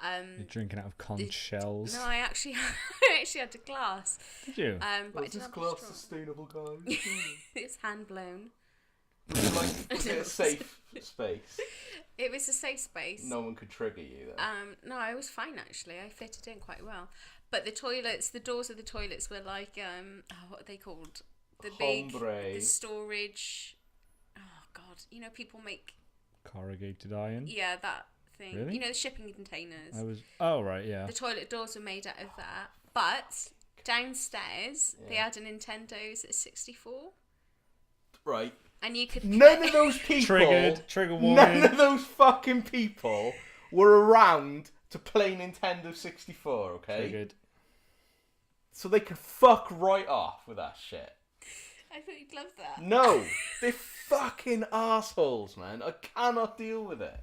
You're drinking out of conch shells. No, I actually had a glass. Did you? But I What's didn't this have a glass straw. sustainable, guys? It's hand blown. Was it a safe space? It was a safe space. No one could trigger you then. No, I was fine actually. I fitted in quite well. But the doors of the toilets were like, what are they called? The Hombre. the storage. Oh God, people make. Corrugated iron. Yeah, that thing. Really? The shipping containers. Oh right, yeah. The toilet doors were made out of that. But downstairs they had a Nintendo's at 64, Right. and you could. None of those people. Trigger warning. None of those fucking people were around to play Nintendo 64. Okay. Triggered. So they could fuck right off with that shit. I thought you'd love that. No, they're fucking assholes, man. I cannot deal with it.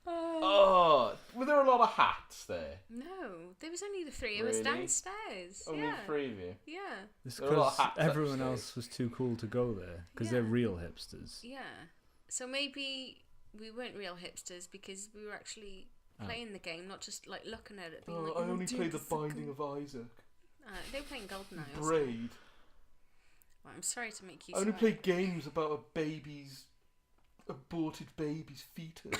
Oh, were there a lot of hats there? No, there was only the three of us Really? downstairs. Only yeah. 3 of you. Yeah. It's There are a lot because of hats everyone upstairs. else was too cool to go there. Because Yeah. they're real hipsters. Yeah. So maybe we weren't real hipsters because we were actually playing the game, not just like looking at it. Being like, I only dude, played The this is so Binding cool." of Isaac. They were playing GoldenEye. Braid. Well, I'm sorry to make you. I only swear. played games about aborted baby's fetus.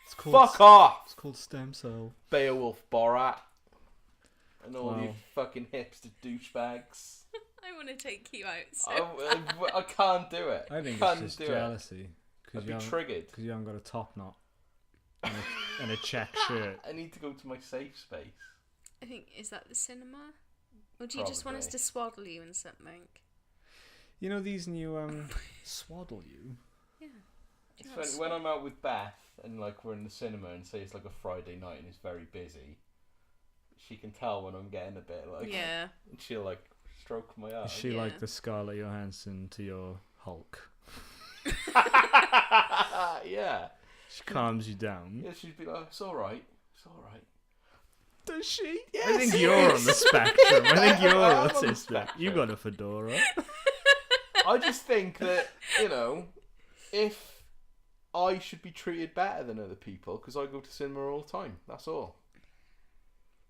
It's called Fuck off! It's called stem cell. Beowulf Borat. And all Wow. you fucking hipster douchebags. I want to take you out. So I can't do it. I think can't it's just do jealousy. I'd be triggered. Because you haven't got a top knot. And a check shirt. I need to go to my safe space. I think is that the cinema, or do you just want us Probably. to swaddle you in something? You know these new swaddle you? Yeah. It's funny, when I'm out with Beth and like we're in the cinema and say it's like a Friday night and it's very busy, she can tell when I'm getting a bit like Yeah. and she'll like stroke my arm. Is she Yeah. like the Scarlett Johansson to your Hulk? Yeah. She calms you down. Yeah, she'd be like, it's alright. It's alright. Does she? Yes. I think you're on the spectrum. I think you're I'm on the autistic. spectrum. You got a fedora. I just think that, if I should be treated better than other people because I go to cinema all the time. That's all.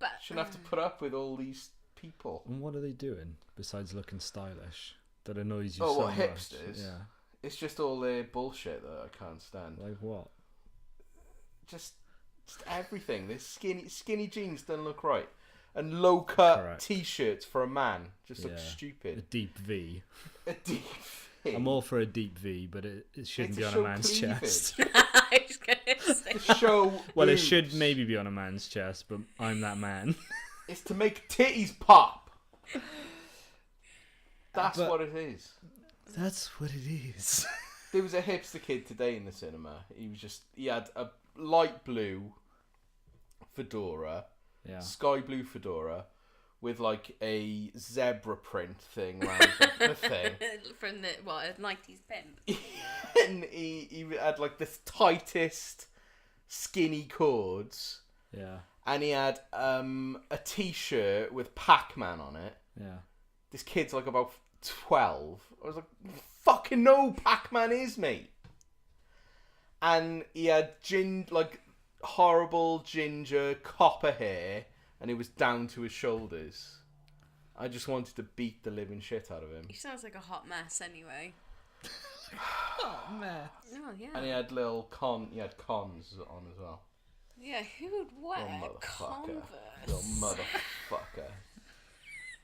But Shouldn't have to put up with all these people. And what are they doing besides looking stylish that annoys you Oh, so what, much? hipsters? Yeah. It's just all their bullshit that I can't stand. Like what? Just everything. This skinny jeans don't look right, and low cut Correct. t-shirts for a man just look A stupid. deep V. A deep V. I'm all for a deep V, but it shouldn't It's be to on show a man's cleavage. chest. I was gonna say. To show. Well, it boobs. should maybe be on a man's chest, but I'm that man. It's to make titties pop. That's But- what it is. That's what it is. There was a hipster kid today in the cinema. He had a light blue fedora, Yeah. sky blue fedora, with like a zebra print thing around the thing. From the, what, a 90s pimp? And he had like the tightest skinny cords. Yeah. And he had a t-shirt with Pac-Man on it. Yeah. This kid's like about 12. I was like, fucking know who Pac-Man is, mate. And he had horrible ginger copper hair, and it was down to his shoulders. I just wanted to beat the living shit out of him. He sounds like a hot mess anyway. Oh, man. Oh, yeah. And he had cons on as well. Yeah, who would wear Little motherfucker. Converse? Little motherfucker.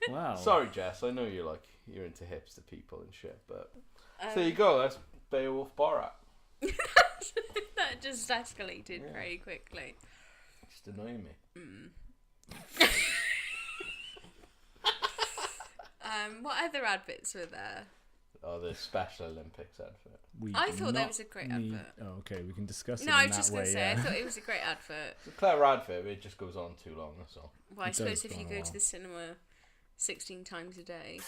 Wow. Sorry, Jess. I know you're into hipster people and shit, but so there you go. That's Beowulf Borat. That just escalated very quickly. Just annoy me. What other adverts were there? Oh, the Special Olympics advert. I thought that was a great advert. Oh, okay, we can discuss it. No, in I was that just going way, to say, yeah. I thought it was a great advert. It's a clever advert, but it just goes on too long, that's all. Well, I It suppose does if you go go on. to the cinema 16 times a day.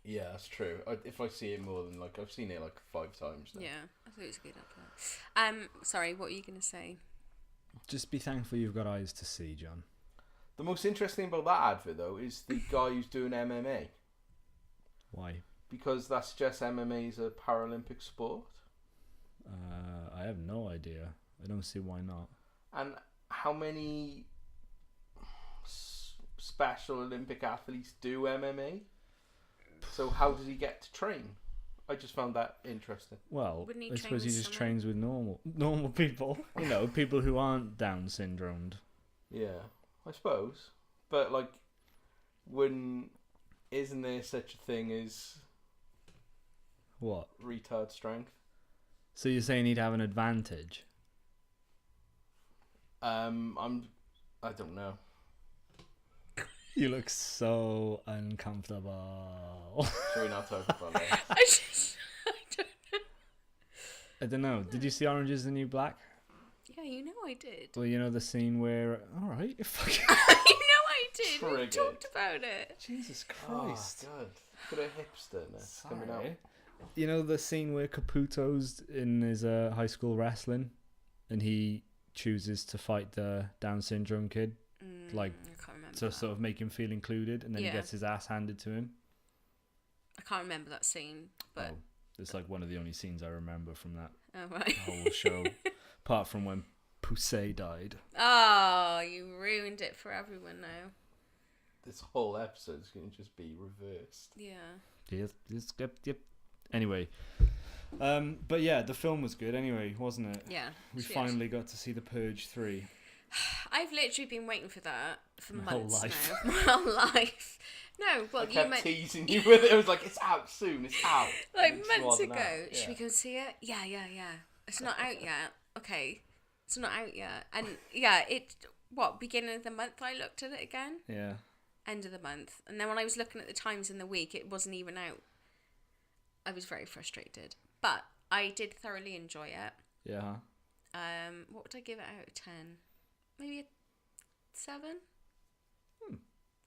Yeah, that's true. If I see it more than, I've seen it 5 times now. Yeah, I thought it was a good advert. Sorry, what were you going to say? Just be thankful you've got eyes to see, John. The most interesting about that advert, though, is the guy who's doing MMA. Why? Because that suggests MMA is a Paralympic sport. I have no idea. I don't see why not. And how many Special Olympic athletes do MMA? So how does he get to train? I just found that interesting. Well, Wouldn't he I train suppose he with just someone? trains with normal people. You know, people who aren't Down syndromed. Yeah, I suppose. But isn't there such a thing as What? retard strength? So you're saying he'd have an advantage? I don't know. You look so uncomfortable. Shall we not talk about that? I don't know. I don't know. Did you see Orange is the New Black? Yeah, you know I did. Well, you know the scene where... Alright, fucking... You know I did. We Triggered. talked about it. Jesus Christ. Oh, God. Got a hipsterness coming out. Sorry. You know the scene where Caputo's in his high school wrestling and he chooses to fight the Down syndrome kid, I can't remember. to sort of make him feel included, and then Yeah. he gets his ass handed to him? I can't remember that scene, but It's one of the only scenes I remember from that right. whole show, apart from when Pussy died. Oh, you ruined it for everyone now. This whole episode's going to just be reversed. Yeah. Yep. Anyway, but yeah, the film was good anyway, wasn't it? Yeah. We she finally got to see the Purge 3. I've literally been waiting for that for My whole months life. now. My whole life. No, well, I you kept meant teasing you with it. I was like, it's out soon. It's out. like And it months wasn't ago. out. Should we Yeah. go see it? Yeah. It's not out yet. Okay, it's not out yet. And yeah, beginning of the month I looked at it again. Yeah. End of the month, and then when I was looking at the times in the week, it wasn't even out. I was very frustrated, but I did thoroughly enjoy it. Yeah. What would I give it out of 10? Maybe a 7.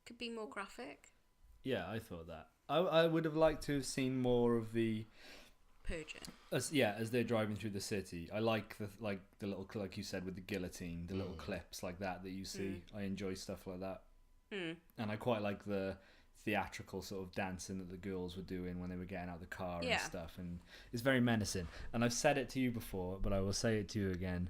Could be more graphic. Yeah, I thought that. I would have liked to have seen more of the Purge. as they're driving through the city. I like the little, like you said, with the guillotine, the little clips like that you see. I enjoy stuff like that. And I quite like the theatrical sort of dancing that the girls were doing when they were getting out of the car and stuff, and it's very menacing. And I've said it to you before, but I will say it to you again.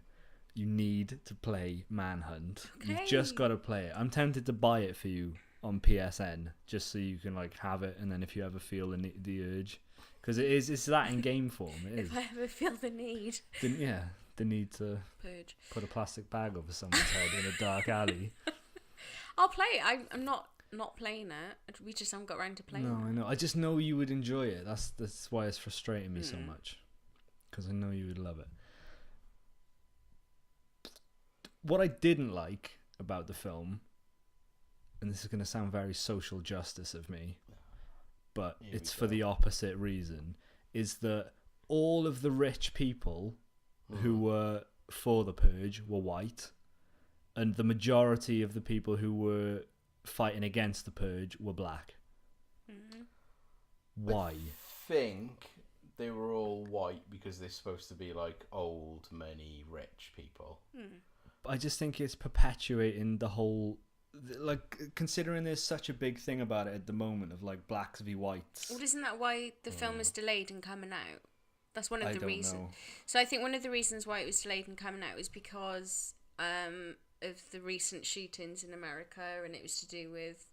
You need to play Manhunt. Okay. You've just got to play it. I'm tempted to buy it for you on PSN just so you can have it, and then if you ever feel the urge, because it's that in game form. It is. If I ever feel the need. The need to Purge. put a plastic bag over someone's head in a dark alley. I'll play it. I'm not playing it. We just haven't got around to playing No, it. I know. I just know you would enjoy it. That's why it's frustrating me so much, because I know you would love it. What I didn't like about the film, and this is going to sound very social justice of me, but it's for the opposite reason, is that all of the rich people who were for the Purge were white, and the majority of the people who were fighting against the Purge were black. Mhm. Why? Think they were all white because they're supposed to be like old, money, rich people. I just think it's perpetuating the whole, like, considering there's such a big thing about it at the moment of like blacks v whites. Well, isn't that why the film was delayed in coming out? That's one of I the don't reasons. know. So I think one of the reasons why it was delayed in coming out was because of the recent shootings in America, and it was to do with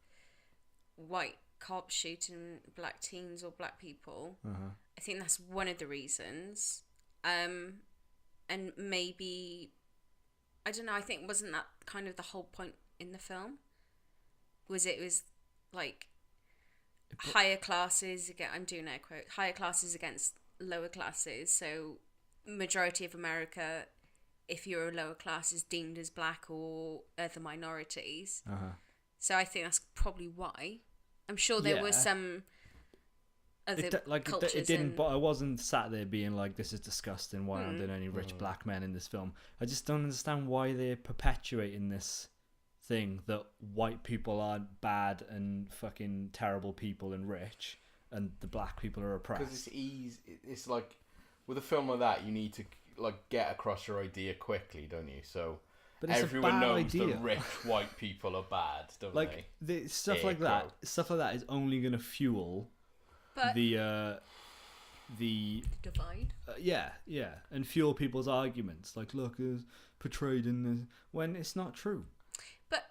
white cops shooting black teens or black people. I think that's one of the reasons. And maybe, I don't know, I think wasn't that kind of the whole point in the film? Was like higher classes, again, I'm doing air quote, higher classes against lower classes. So majority of America, if you're a lower class, is deemed as black or other minorities. So I think that's probably why. I'm sure there were some other cultures. It didn't, but I wasn't sat there being like, this is disgusting, why aren't there any rich black men in this film? I just don't understand why they're perpetuating this thing that white people are bad and fucking terrible people and rich, and the black people are oppressed. Because it's easy. It's like, with a film like that, you need to like get across your idea quickly, don't you? So But it's everyone a bad knows idea. the rich white people are bad, don't Like they? the stuff Air like that. quote. Stuff like that is only going to fuel But the divide. yeah, and fuel people's arguments. Like, look, it's portrayed in this when it's not true. But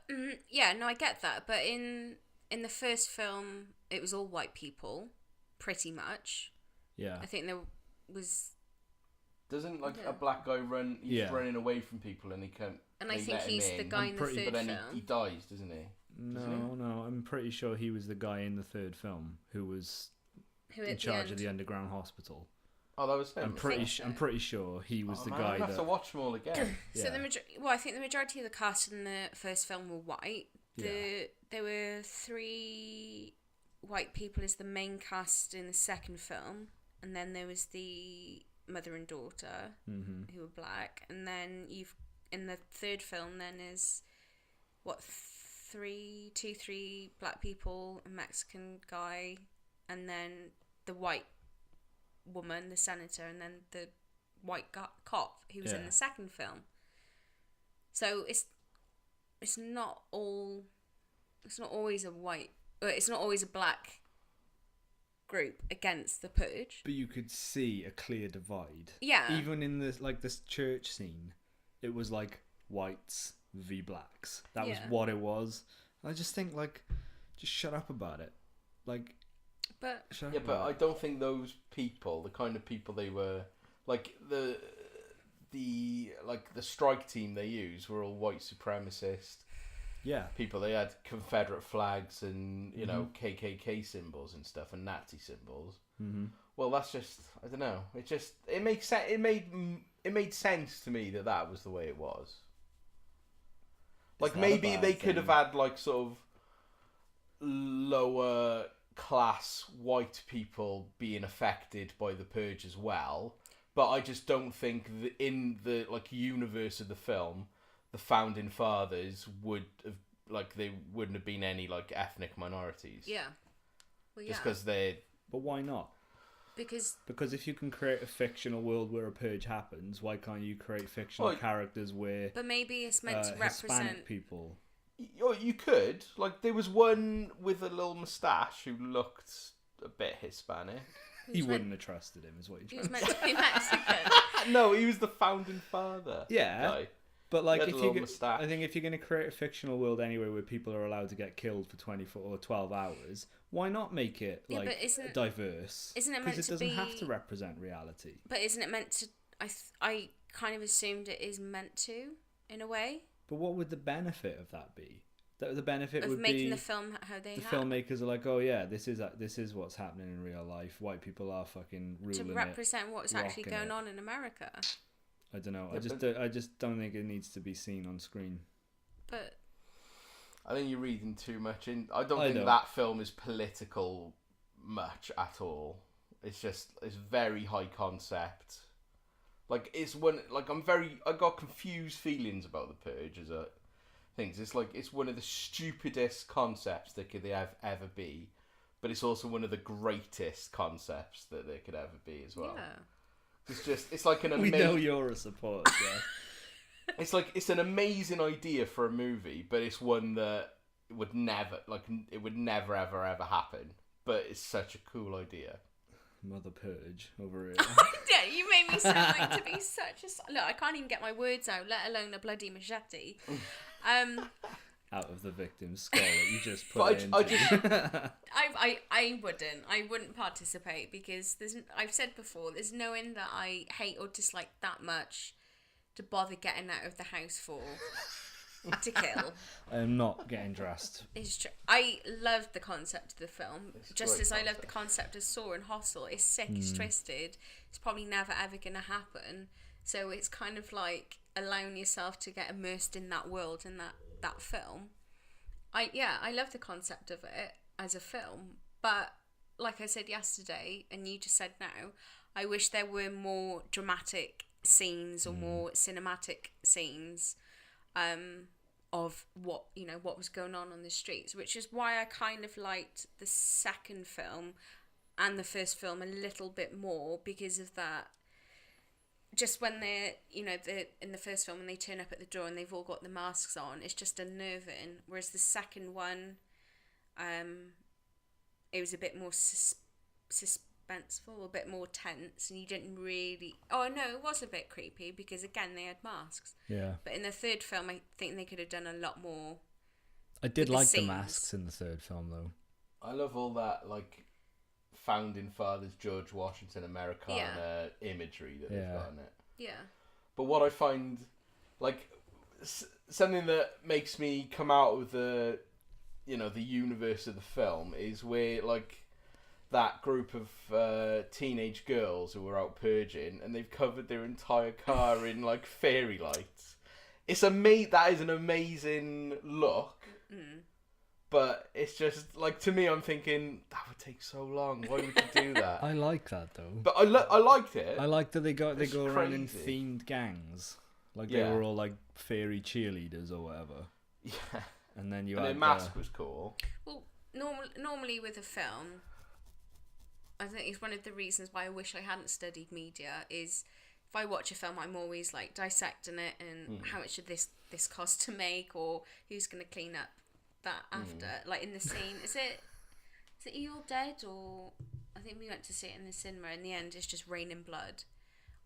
yeah, no, I get that. But in the first film, it was all white people, pretty much. Yeah, I think there was, Doesn't like Yeah. a black guy run? He's Yeah. running away from people, and he can't. and I they think let him he's the in. guy in the third But then film. he dies, doesn't he? no, I'm pretty sure he was the guy in the third film who was who in at charge the of end, the underground hospital. Oh, that was him. I'm think pretty so. sure he was the man, guy I'll have that. to watch them all again. So Yeah. I think the majority of the cast in the first film were white. There were 3 white people as the main cast in the second film, and then there was the mother and daughter who were black, and then you've in the third film then is what 3 black people, a Mexican guy, and then the white woman, the senator, and then the white cop who was in Yeah. the second film. So it's not always a white, or it's not always a black group against the Purge. But you could see a clear divide. Yeah. Even in this church scene, it was like whites v blacks. That was Yeah. what it was. I just think just shut up about it. But Shut Yeah, up but about I it. don't think those people, the kind of people they were, like the strike team they used were all white supremacist Yeah. people. They had Confederate flags and KKK symbols and stuff and Nazi symbols. Well, that's just, I don't know. It makes sense. It made sense to me that was the way it was. Like not a maybe bad they could have thing. had like sort of lower class white people being affected by the Purge as well, but I just don't think that in the universe of the film, the founding fathers would have they wouldn't have been any ethnic minorities. yeah. Well, yeah. Just because they're But why not? Because Because if you can create a fictional world where a purge happens, why can't you create fictional Well, characters where but maybe it's meant to represent. Hispanic people? you could there was one with a little moustache who looked a bit Hispanic. He wouldn't have trusted him, is what He you're was trying meant to be Mexican. No, he was the founding father. Yeah. guy. But He had a if little you, moustache. I think if you're going to create a fictional world anyway where people are allowed to get killed for 24 or 12 hours, why not make it Yeah, but isn't- diverse? isn't it meant Because it to doesn't have be- to represent reality. But isn't it meant to? I kind of assumed it is meant to, in a way, But what would the benefit of that be? The benefit of would making be the film how they the have filmmakers are like, oh yeah, this is what's happening in real life. White people are fucking to ruling it. represent what's actually rocking going it. on in America. I don't know. Yeah, I just don't think it needs to be seen on screen. But I think you're reading too much in. I don't I think don't. that film is political much at all. It's very high concept. I got confused feelings about The Purge as things. It's like it's one of the stupidest concepts that could ever be, but it's also one of the greatest concepts that there could ever be as well. Yeah. It's like an We amazing. know you're a supporter, Jeff. It's an amazing idea for a movie, but it's one that would never ever happen. But it's such a cool idea. Mother Purge over here. Yeah, you made me sound like to be such a... Look, I can't even get my words out, let alone a bloody machete. Out of the victim's skull that you just put But in. I wouldn't participate because I've said before, there's no one that I hate or dislike that much to bother getting out of the house for to kill. I am not getting dressed. It's true. I loved the concept of the film, It's a just great as I loved concept. the concept of Saw and Hostel. It's sick, it's twisted. It's probably never ever gonna happen. So it's kind of like allowing yourself to get immersed in that world and that film. I love the concept of it as a film, but like I said yesterday, and you just said now, I wish there were more dramatic scenes or more cinematic scenes of what was going on the streets, which is why I kind of liked the second film and the first film a little bit more because of that. Just when they're in the first film when they turn up at the door and they've all got the masks on, it's just unnerving, whereas the second one it was a bit more suspenseful, a bit more tense, and you didn't really... Oh, no, it was a bit creepy because, again, they had masks. Yeah. But in the third film, I think they could have done a lot more. I did the like the scenes. masks in the third film, though. I love all that like founding fathers, George Washington, Americana imagery that they've got in it. Yeah. But what I find, like, something that makes me come out of the universe of the film is where, like, that group of teenage girls who were out purging and they've covered their entire car in, like, fairy lights. That is an amazing look. Mm. But it's just, like, to me, I'm thinking, that would take so long. Why would you do that? I like that, though. But I liked it. I like that they go It's around in crazy. themed gangs. Like, Yeah. they were all, like, fairy cheerleaders or whatever. Yeah. And then you And had their mask was cool. Well, normally with a film, I think it's one of the reasons why I wish I hadn't studied media is if I watch a film, I'm always like dissecting it and how much did this cost to make, or who's going to clean up that after. Like in the scene, is it Evil Dead, or I think we went to see it in the cinema. In the end, it's just raining blood.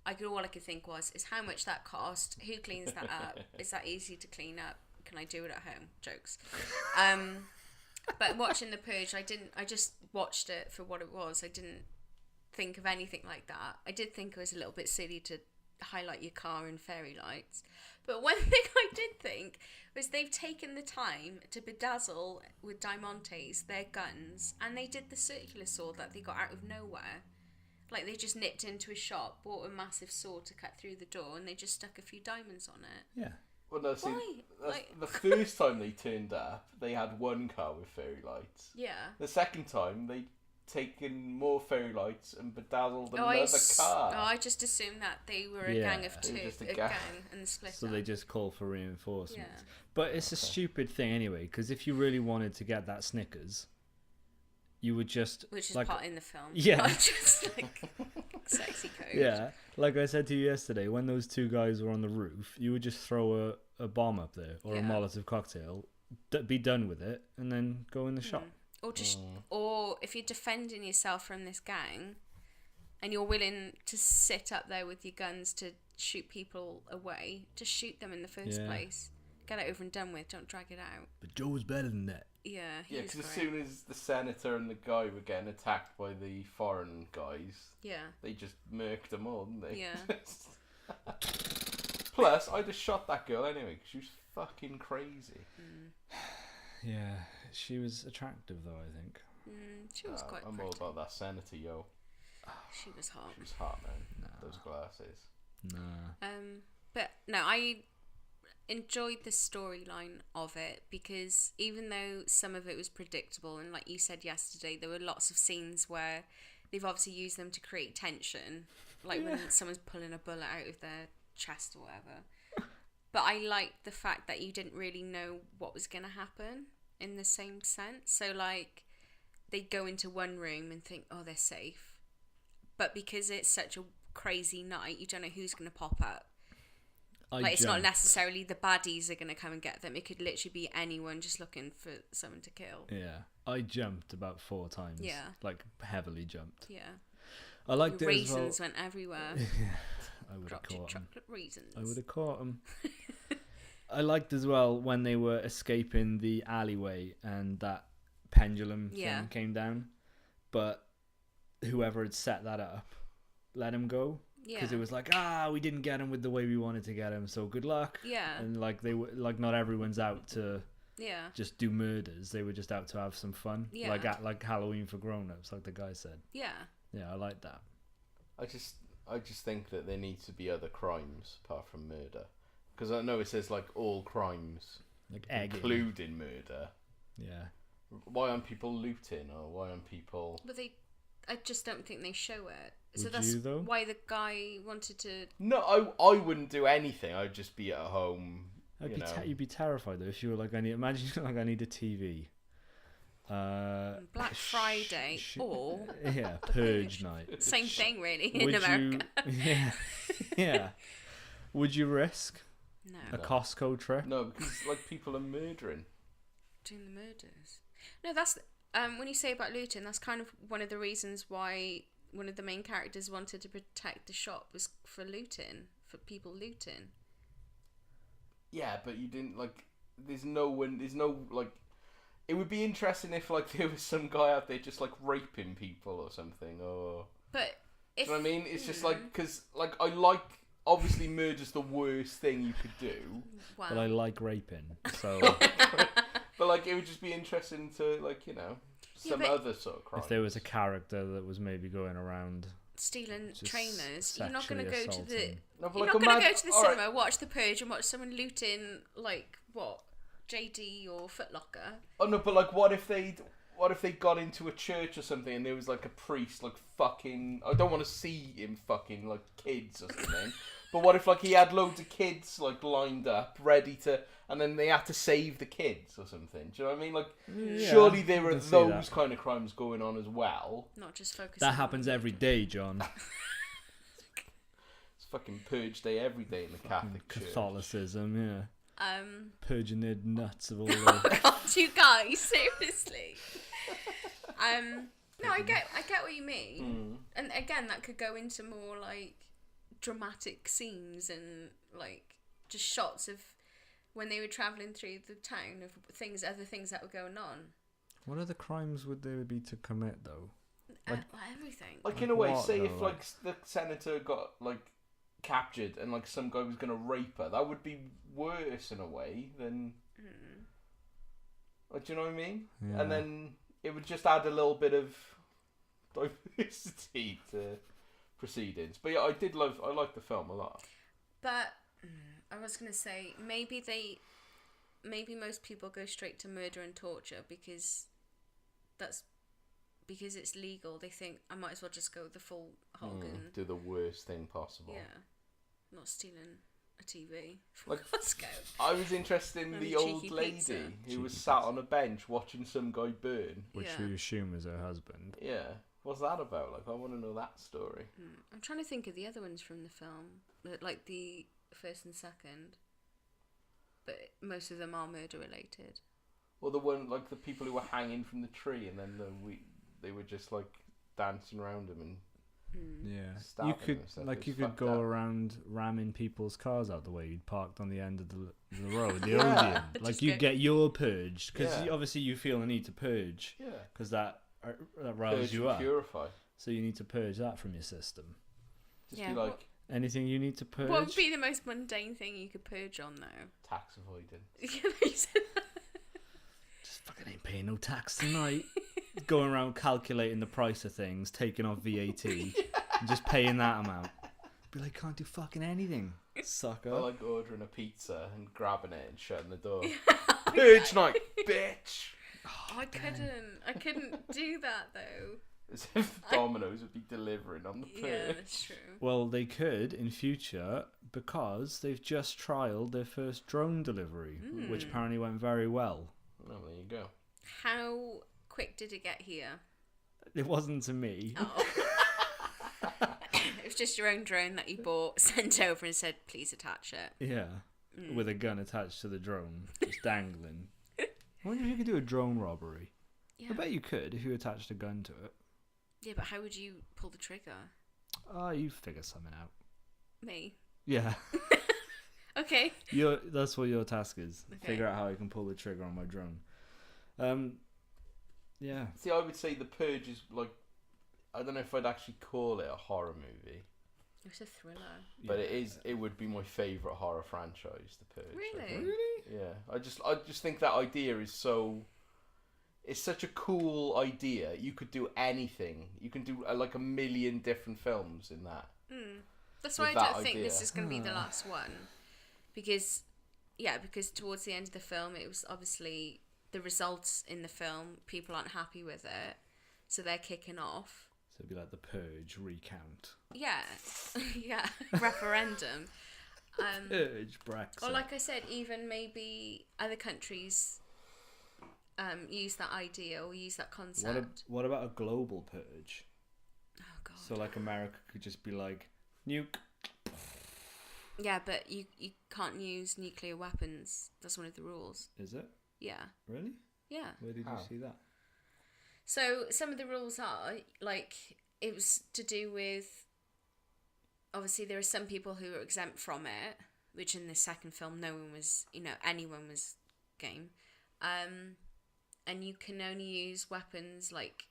All I could think was is how much that cost. Who cleans that up? Is that easy to clean up? Can I do it at home? Jokes. But watching The Purge, I just watched it for what it was. I didn't think of anything like that. I did think it was a little bit silly to highlight your car in fairy lights. But one thing I did think was they've taken the time to bedazzle with diamantes their guns, and they did the circular sword that they got out of nowhere. Like, they just nipped into a shop, bought a massive sword to cut through the door, and they just stuck a few diamonds on it. Yeah. Well, no, see, Why? the first time they turned up, they had one car with fairy lights. Yeah. The second time, they taken more fairy lights and bedazzled another car. I just assumed that they were a Yeah. gang of They were two, just a a gang. gang, and split So up. they just call for reinforcements. Yeah. But it's a stupid thing anyway, because if you really wanted to get that Snickers, you would just... Which is like, part in the film. Yeah. Not just like sexy code. Yeah, like I said to you yesterday, when those two guys were on the roof, you would just throw a bomb up there or a Yeah. Molotov cocktail, be done with it, and then go in the shop. Or just, or if you're defending yourself from this gang, and you're willing to sit up there with your guns to shoot people away, just shoot them in the first Yeah. place. Get it over and done with. Don't drag it out. But Joe's better than that. Yeah, he Yeah, was because as great. soon as the senator and the guy were getting attacked by the foreign guys, Yeah, they just murked them all, didn't they? Yeah. Plus, I just shot that girl anyway because she was fucking crazy. Yeah, she was attractive though, I think. she was quite I'm pretty. all about that senator, yo. She was hot. She was hot, man. Those glasses. Nah. But no, I enjoyed the storyline of it because even though some of it was predictable, and like you said yesterday, there were lots of scenes where they've obviously used them to create tension, like when someone's pulling a bullet out of their chest or whatever. But I liked the fact that you didn't really know what was going to happen in the same sense. So, like, they'd go into one room and think, oh, they're safe. But because it's such a crazy night, you don't know who's going to pop up. It's not necessarily the baddies are going to come and get them. It could literally be anyone just looking for someone to kill. Yeah. I jumped about 4 times. Yeah. Like, heavily jumped. Yeah. I liked it as well. Raisins went everywhere. I would have Dropped your caught them. chocolate raisins. I would have caught them. I liked as well when they were escaping the alleyway and that pendulum thing came down. But whoever had set that up let him go. Because it was like, we didn't get him with the way we wanted to get him, so good luck. Yeah. And like they were like, not everyone's out to just do murders. They were just out to have some fun. Yeah. Like Halloween for grown-ups, like the guy said. Yeah. Yeah, I like that. I just think that there needs to be other crimes apart from murder, because I know it says like all crimes, like including murder. Yeah. Why aren't people looting, or why aren't people? But I just don't think they show it. So Would that's you, though? why the guy wanted to. No, I wouldn't do anything. I'd just be at home. You'd be terrified though if you were like, imagine like I need a TV. Black Friday or Purge night. Same thing, really, in America. Yeah. Would you risk a Costco trip? No, because like people are murdering. Doing the murders. No, that's when you say about looting, that's kind of one of the reasons why one of the main characters wanted to protect the shop was for looting, for people looting. Yeah, but you didn't like. There's no like. It would be interesting if like there was some guy out there just like raping people or something, or. But if do you know what I mean, it's just like because like I like obviously murder's the worst thing you could do. Wow. But I like raping, so. But like it would just be interesting to like some other sort of crime. If there was a character that was maybe going around stealing trainers, you're not going to go to the. No, you're not going to go to the cinema, watch The Purge, and watch someone looting like what, JD or Foot Locker. Oh no, but like what if they got into a church or something and there was like a priest like fucking. I don't want to see him fucking like kids or something. But what if like he had loads of kids like lined up, ready to, and then they had to save the kids or something? Do you know what I mean? Like, surely there are those kind of crimes going on as well. Not just focusing. That happens every day, John. It's fucking Purge Day every day in the Catholic Church. Catholicism, yeah. Purging their nuts of all Oh God, you guys, seriously. No, I get what you mean, and again, that could go into more like dramatic scenes and like just shots of when they were traveling through the town of other things that were going on. What other crimes would there be to commit though? Like everything. Like in a way, say if like the senator got like captured and like some guy was gonna rape her, that would be worse in a way than. Like, do you know what I mean? Yeah. And then it would just add a little bit of diversity to proceedings. But yeah, I like the film a lot. But I was gonna say maybe most people go straight to murder and torture because it's legal. They think I might as well just go the full hog and do the worst thing possible. Yeah, not stealing a TV from like, Costco. I was interested in the old lady who was sat on a bench watching some guy burn, which we assume is her husband. Yeah. What's that about? Like, I want to know that story. I'm trying to think of the other ones from the film, like the first and second. But most of them are murder related. Or the one, like the people who were hanging from the tree, and then they were just like dancing around them and you could go around ramming people's cars out the way you'd parked on the end of the road, the Odeon. Like you get your purged because obviously you feel the need to purge. Yeah. Because that riles you up. Purify. So you need to purge that from your system. Just be like anything you need to purge. What would be the most mundane thing you could purge on though? Tax avoidance. Just fucking ain't paying no tax tonight. Going around calculating the price of things, taking off VAT, and just paying that amount. Be like, can't do fucking anything, sucker. I like ordering a pizza and grabbing it and shutting the door. Purge night, bitch. I couldn't do that though. As if Domino's would be delivering on the Purge. Yeah, that's true. Well, they could in future because they've just trialed their first drone delivery, which apparently went very well. Well, there you go. How quick did it get here? It wasn't to me. Oh. It was just your own drone that you bought, sent over and said, please attach it. Yeah, with a gun attached to the drone, just dangling. I wonder if you could do a drone robbery. Yeah. I bet you could if you attached a gun to it. Yeah, but how would you pull the trigger? Oh, you figure something out. Me? Yeah. Okay. That's what your task is. Okay. Figure out how I can pull the trigger on my drone. Yeah. See, I would say The Purge is like, I don't know if I'd actually call it a horror movie, It was a thriller. but it would be my favourite horror franchise, The Purge. I Really? think. Yeah. I just think that idea is so. It's such a cool idea. You could do anything. You can do like a million different films in that. That's why I With that don't think this idea. is going to be the last one. Because towards the end of the film, it was obviously the results in the film, people aren't happy with it. So they're kicking off. So it'd be like the Purge recount. Yeah. Yeah. Referendum. Purge Brexit. Or like I said, even maybe other countries use that idea or use that concept. What about a global purge? Oh, God. So like America could just be like, nuke. Yeah, but you can't use nuclear weapons. That's one of the rules. Is it? Yeah. Really? Yeah. Where did How? you see that? So some of the rules are, like, it was to do with, obviously there are some people who are exempt from it, which in the second film no one was, anyone was game. And you can only use weapons, like,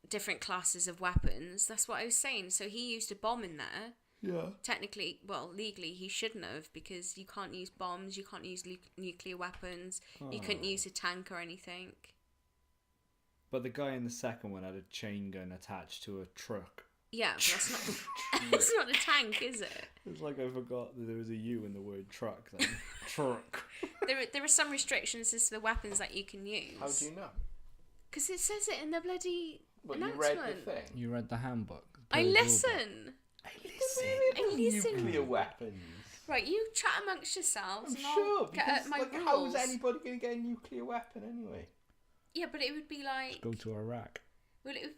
different classes of weapons. That's what I was saying. So he used a bomb in there. Yeah. Technically, well, legally, he shouldn't have, because you can't use bombs, you can't use nuclear weapons, you couldn't use a tank or anything. But the guy in the second one had a chain gun attached to a truck. Yeah, but that's not. It's not a tank, is it? It's like I forgot that there was a U in the word truck then. Truck. There are some restrictions as to the weapons that you can use. How do you know? Because it says it in the bloody Well, you announcement. read the thing. You read the handbook. I Purge listen. I listen. Nuclear weapons. Right, you chat amongst yourselves. I'm and sure, I'll get because at my like, rules. how is anybody going to get a nuclear weapon anyway? Yeah, but it would be like. Go to Iraq. Well, it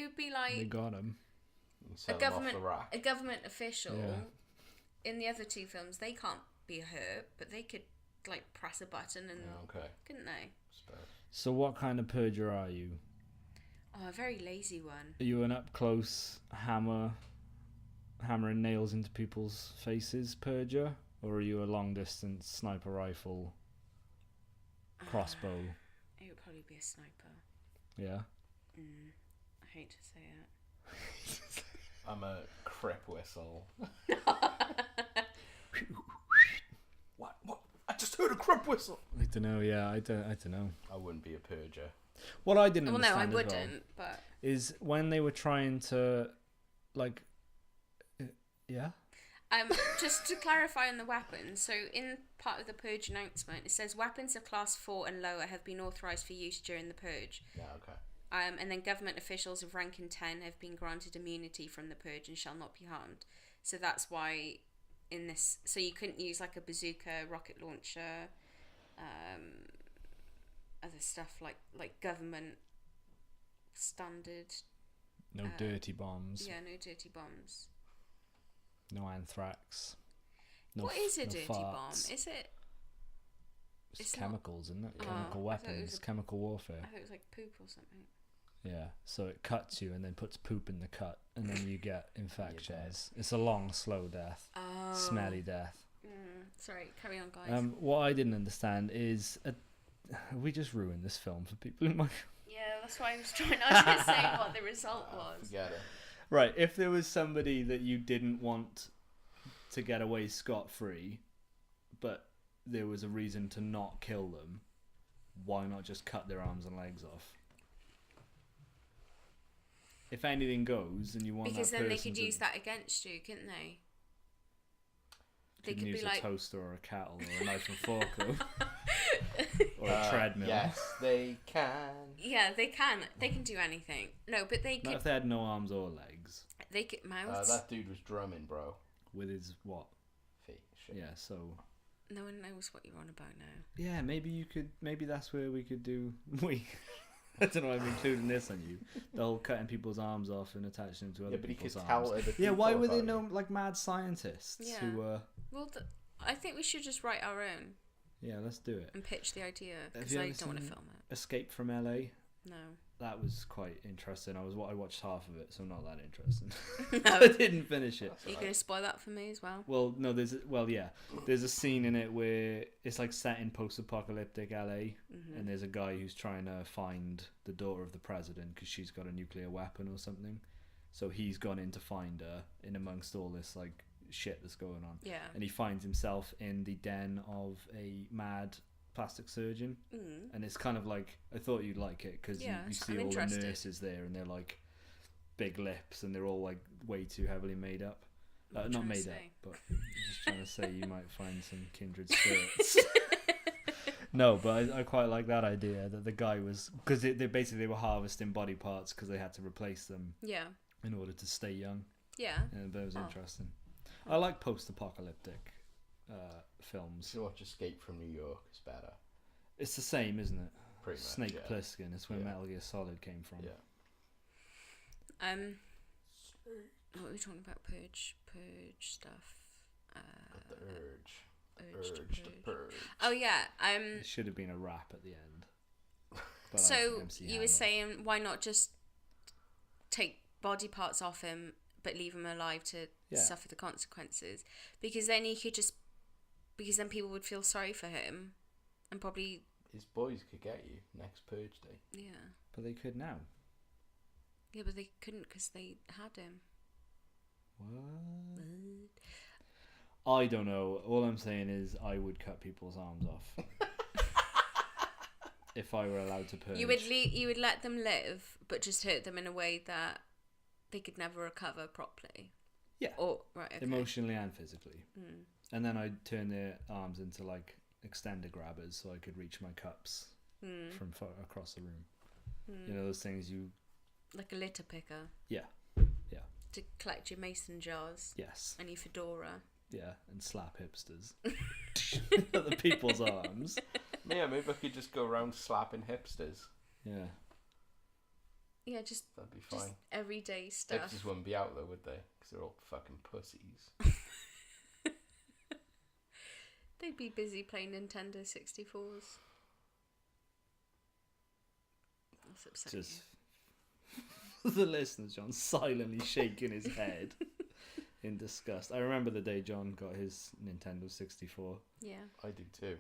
would be They like got him. a government Rack. official. Yeah. In the other two films, they can't be hurt, but they could like press a button and Okay. couldn't they? Suppose. So what kind of purger are you? Oh, a very lazy one. Are you an up close hammering nails into people's faces purger? Or are you a long distance sniper rifle crossbow? It would probably be a sniper. Yeah. I hate to say it. I'm a crip whistle. What? I just heard a crip whistle. I don't know, yeah, I don't know. I wouldn't be a purger. What I didn't Well, no, I understand as well wouldn't. But is when they were trying to, like, yeah? just to clarify on the weapons, so in part of the Purge announcement, it says weapons of class 4 and lower have been authorised for use during the Purge. Yeah, okay. And then government officials of rank in 10 have been granted immunity from the Purge and shall not be harmed. So that's why in this... So you couldn't use like a bazooka, rocket launcher, other stuff like government standard... No dirty bombs. Yeah, no dirty bombs. No anthrax. No What is a no dirty farts. bomb? Is it... It's not- chemicals, isn't it? Oh, Chemical I thought it weapons, was a- chemical warfare. I thought it was like poop or something. Yeah, so it cuts you and then puts poop in the cut, and then you get infections. It's a long, slow death, Oh. smelly death. Sorry, carry on, guys. What I didn't understand is we just ruined this film for people who might. Yeah, that's why I was going to say what the result was. Forget it. Right, if there was somebody that you didn't want to get away scot-free, but there was a reason to not kill them, why not just cut their arms and legs off? If anything goes and you want Because that then they person could to, use that against you, couldn't they? They could could use be a like, toaster or a kettle or a knife and fork. Or... or a treadmill. Yes, they can. Yeah, they can. They can do anything. No, but they Not could. if they had no arms or legs. They could mouths. That dude was drumming, bro. With his what? Feet. Shit. Yeah, so... No one knows what you're on about now. Yeah, maybe you could... Maybe that's where we could do... I don't know, I'm including this on you. The whole cutting people's arms off and attaching them to other Yeah, but he people's could arms. tell other Yeah, why people were they about no like mad scientists Yeah. who... Well, I think we should just write our own Yeah, let's do it. and pitch the idea, because you I ever don't want to seen film it. Escape from LA? No. That was quite interesting. I watched half of it, so not that interesting. No. I didn't finish it. Are you going to spoil that for me as well? Well, no, there's a scene in it where it's like set in post-apocalyptic LA, and there's a guy who's trying to find the daughter of the president because she's got a nuclear weapon or something. So he's gone in to find her in amongst all this like shit that's going on. Yeah. And he finds himself in the den of a mad plastic surgeon, and it's kind of like, I thought you'd like it because Yeah, you see I'm all interested. the nurses there and they're like big lips and they're all like way too heavily made up. What are you Not trying to made up, say? but I'm just trying to say you might find some kindred spirits. No, but I quite like that idea that the guy was, because they were harvesting body parts because they had to replace them Yeah. in order to stay young. Yeah. And that was Oh. interesting. I like post-apocalyptic films. You watch Escape from New York, it's better. It's the same, isn't it? Pretty much, Snake yeah. Plissken. It's where Yeah. Metal Gear Solid came from. Yeah. What were we talking about? Purge stuff. Got the urge. Urge to Urge to purge. purge. Oh yeah. It should have been a rap at the end. But I So like MC you Hammer. were saying, why not just take body parts off him, but leave him alive to Yeah. suffer the consequences? Because then he could just, because then people would feel sorry for him, and probably His boys could get you next Purge Day. yeah. But they could now. Yeah, but they couldn't because they had him. What? I don't know. All I'm saying is I would cut people's arms off. If I were allowed to purge. You would let them live, but just hurt them in a way that they could never recover properly. Yeah. Or right. Okay. Emotionally and physically. And then I'd turn their arms into like extender grabbers so I could reach my cups from across the room. You know those things you... Like a litter picker Yeah. Yeah. to collect your mason jars Yes. and your fedora. Yeah. And slap hipsters. At the people's arms. Yeah, maybe I could just go around slapping hipsters. Yeah. Yeah, just That'd be just fine. everyday stuff. Hipsters wouldn't be out though, would they? Because they're all fucking pussies. They'd be busy playing Nintendo 64s. That's upsetting. Just the listeners, John silently shaking his head in disgust. I remember the day John got his Nintendo 64. Yeah. I do too.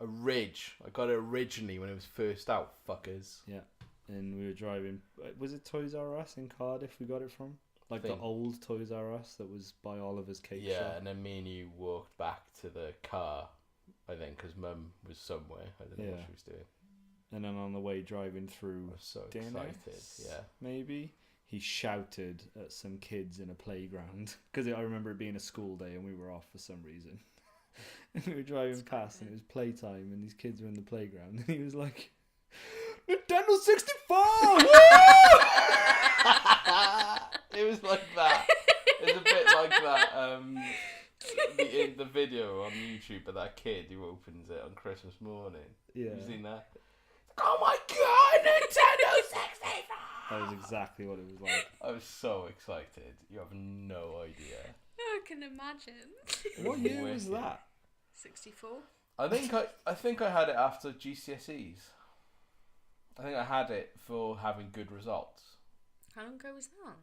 A Ridge. I got it originally when it was first out, fuckers. Yeah. And we were driving. Was it Toys R Us in Cardiff we got it from? Like the Think. old Toys R Us that was by Oliver's Cake Yeah, Shop. and then me and you walked back to the car, I think, because Mum was somewhere. I don't know what Yeah. she was doing. And then on the way driving through I was so Dennis, excited. Yeah. maybe, he shouted at some kids in a playground. Because I remember it being a school day and we were off for some reason. And we were driving past and it was playtime and these kids were in the playground. And he was like, Nintendo 64! It was like that. It was a bit like that. In the video on YouTube of that kid who opens it on Christmas morning. Yeah. Have you seen that? Oh my god, Nintendo 64! That was exactly what it was like. I was so excited. You have no idea. I can imagine. What year was that? 64. I think I had it after GCSEs. I think I had it for having good results. How long ago was that?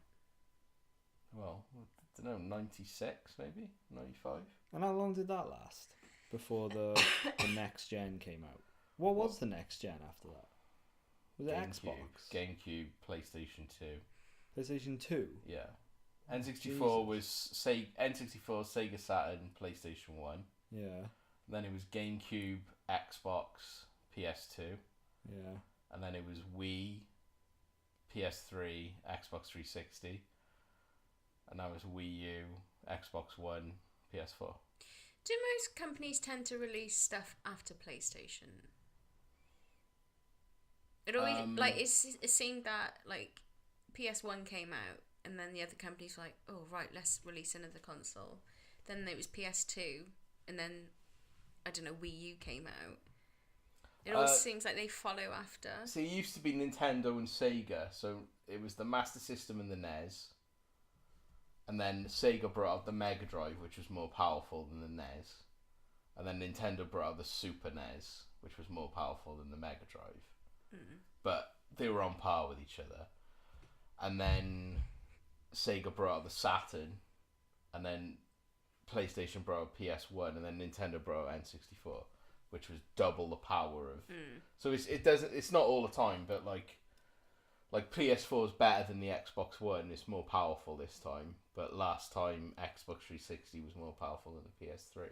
Well, I don't know, 96 maybe? 95? And how long did that last? Before the next gen came out. What was the next gen after that? Was it Xbox? GameCube, PlayStation 2. PlayStation 2? Yeah. N64 Jesus. was N64, Sega Saturn, PlayStation 1. Yeah. Then it was GameCube, Xbox, PS2. Yeah. And then it was Wii, PS3, Xbox 360. And that was Wii U, Xbox One, PS4. Do most companies tend to release stuff after PlayStation? It always it seemed that like PS1 came out and then the other companies were like, oh right, let's release another console. Then there was PS2 and then I don't know, Wii U came out. It always seems like they follow after. So it used to be Nintendo and Sega, so it was the Master System and the NES. And then Sega brought out the Mega Drive, which was more powerful than the NES. And then Nintendo brought out the Super NES, which was more powerful than the Mega Drive. But they were on par with each other. And then Sega brought out the Saturn, and then PlayStation brought out PS1, and then Nintendo brought out N64, which was double the power of. So it's not all the time, but like PS4 is better than the Xbox One. It's more powerful this time, but last time Xbox 360 was more powerful than the PS3.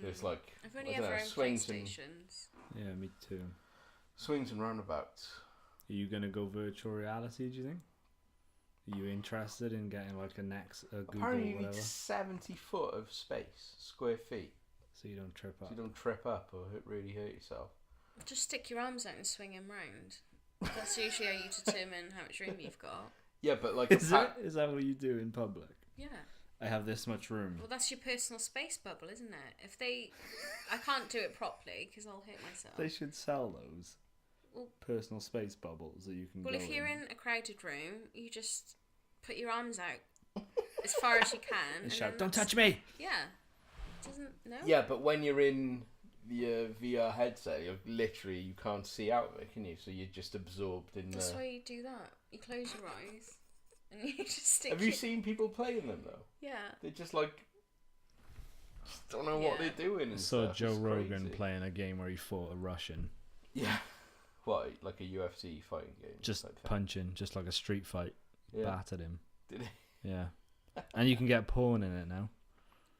So it's like I've only ever owned PlayStations. Yeah, me too. Swings and roundabouts. Are you gonna go virtual reality? Do you think? Are you interested in getting like a Google Apparently you whatever? need 70 foot of space, square feet, So you don't trip up. so you don't trip up or really hurt yourself. Just stick your arms out and swing them round. That's usually how you determine how much room you've got. Yeah, but like Is that what you do in public? Yeah. I have this much room. Well, that's your personal space bubble, isn't it? I can't do it properly because I'll hurt myself. They should sell those Well- personal space bubbles that you can. Well, go if you're in in a crowded room, you just put your arms out as far as you can and shout, then "Don't that's- touch me!" Yeah. Doesn't no. Yeah, but when you're in the VR headset, you can't see out of it, can you? So you're just absorbed in That's the. why you do that. You close your eyes and you just stick. Have you seen people playing them though? Yeah. They just don't know what Yeah. they're doing. I And saw stuff. Joe It's Rogan crazy. playing a game where he fought a Russian, Yeah. What, like a UFC fighting game? just type thing? punching, just like a street fight, Yeah. battered him. Did he? Yeah, and you can get porn in it now.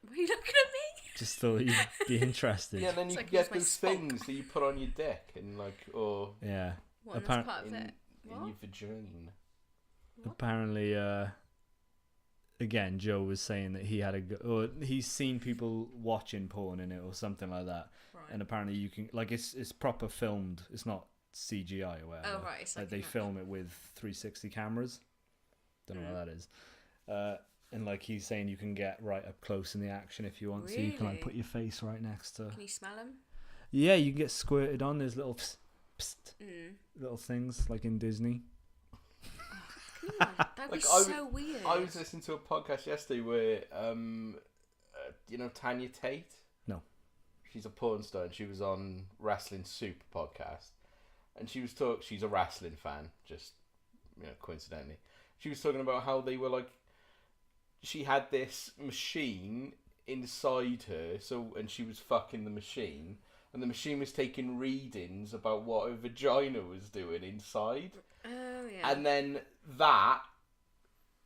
Were you looking at me? Just thought you'd be interested. Yeah, then you It's like get it was my those spock. things that you put on your dick and or Yeah. What, that's Apparent- part of in, it. in What? your vagina. Apparently, again, Joe was saying that he had or he's seen people watching porn in it or something like that, Right. and apparently you can it's proper filmed. It's not CGI or whatever. Oh, right, it's Like like they an film it with 360 cameras. Don't know what that is. And like he's saying, you can get right up close in the action if you want. So you can like Really? put your face right next to. Can you smell them? Yeah, you can get squirted on. There's little psst, Mm. little things like in Disney. That'd be Like, so weird. I was listening to a podcast yesterday where, you know Tanya Tate? No. She's a porn star and she was on Wrestling Soup podcast. And she was she's a wrestling fan, just, coincidentally. She was talking about how they were like, she had this machine inside her, and she was fucking the machine. And the machine was taking readings about what her vagina was doing inside. Oh yeah. And then that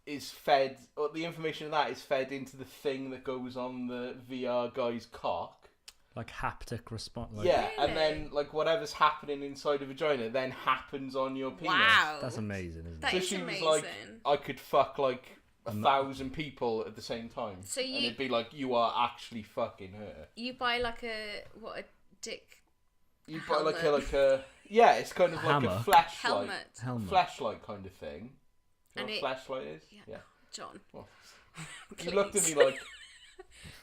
is fed, or the information of that is fed into the thing that goes on the VR guy's cock. Like haptic response. Like, Yeah, and Really? then like whatever's happening inside the vagina then happens on your penis. Wow. That's amazing, isn't That it? is she amazing. was like, I could fuck like 1,000 people at the same time. So and you- it'd be like, you are actually fucking her. You buy like a dick You buy like Helmet. a yeah, it's kind of like Hammer. a flashlight. helmet, Helmet. Flashlight kind of thing. You know And what it- a flashlight is? Yeah. John. Well, you Please. looked at me like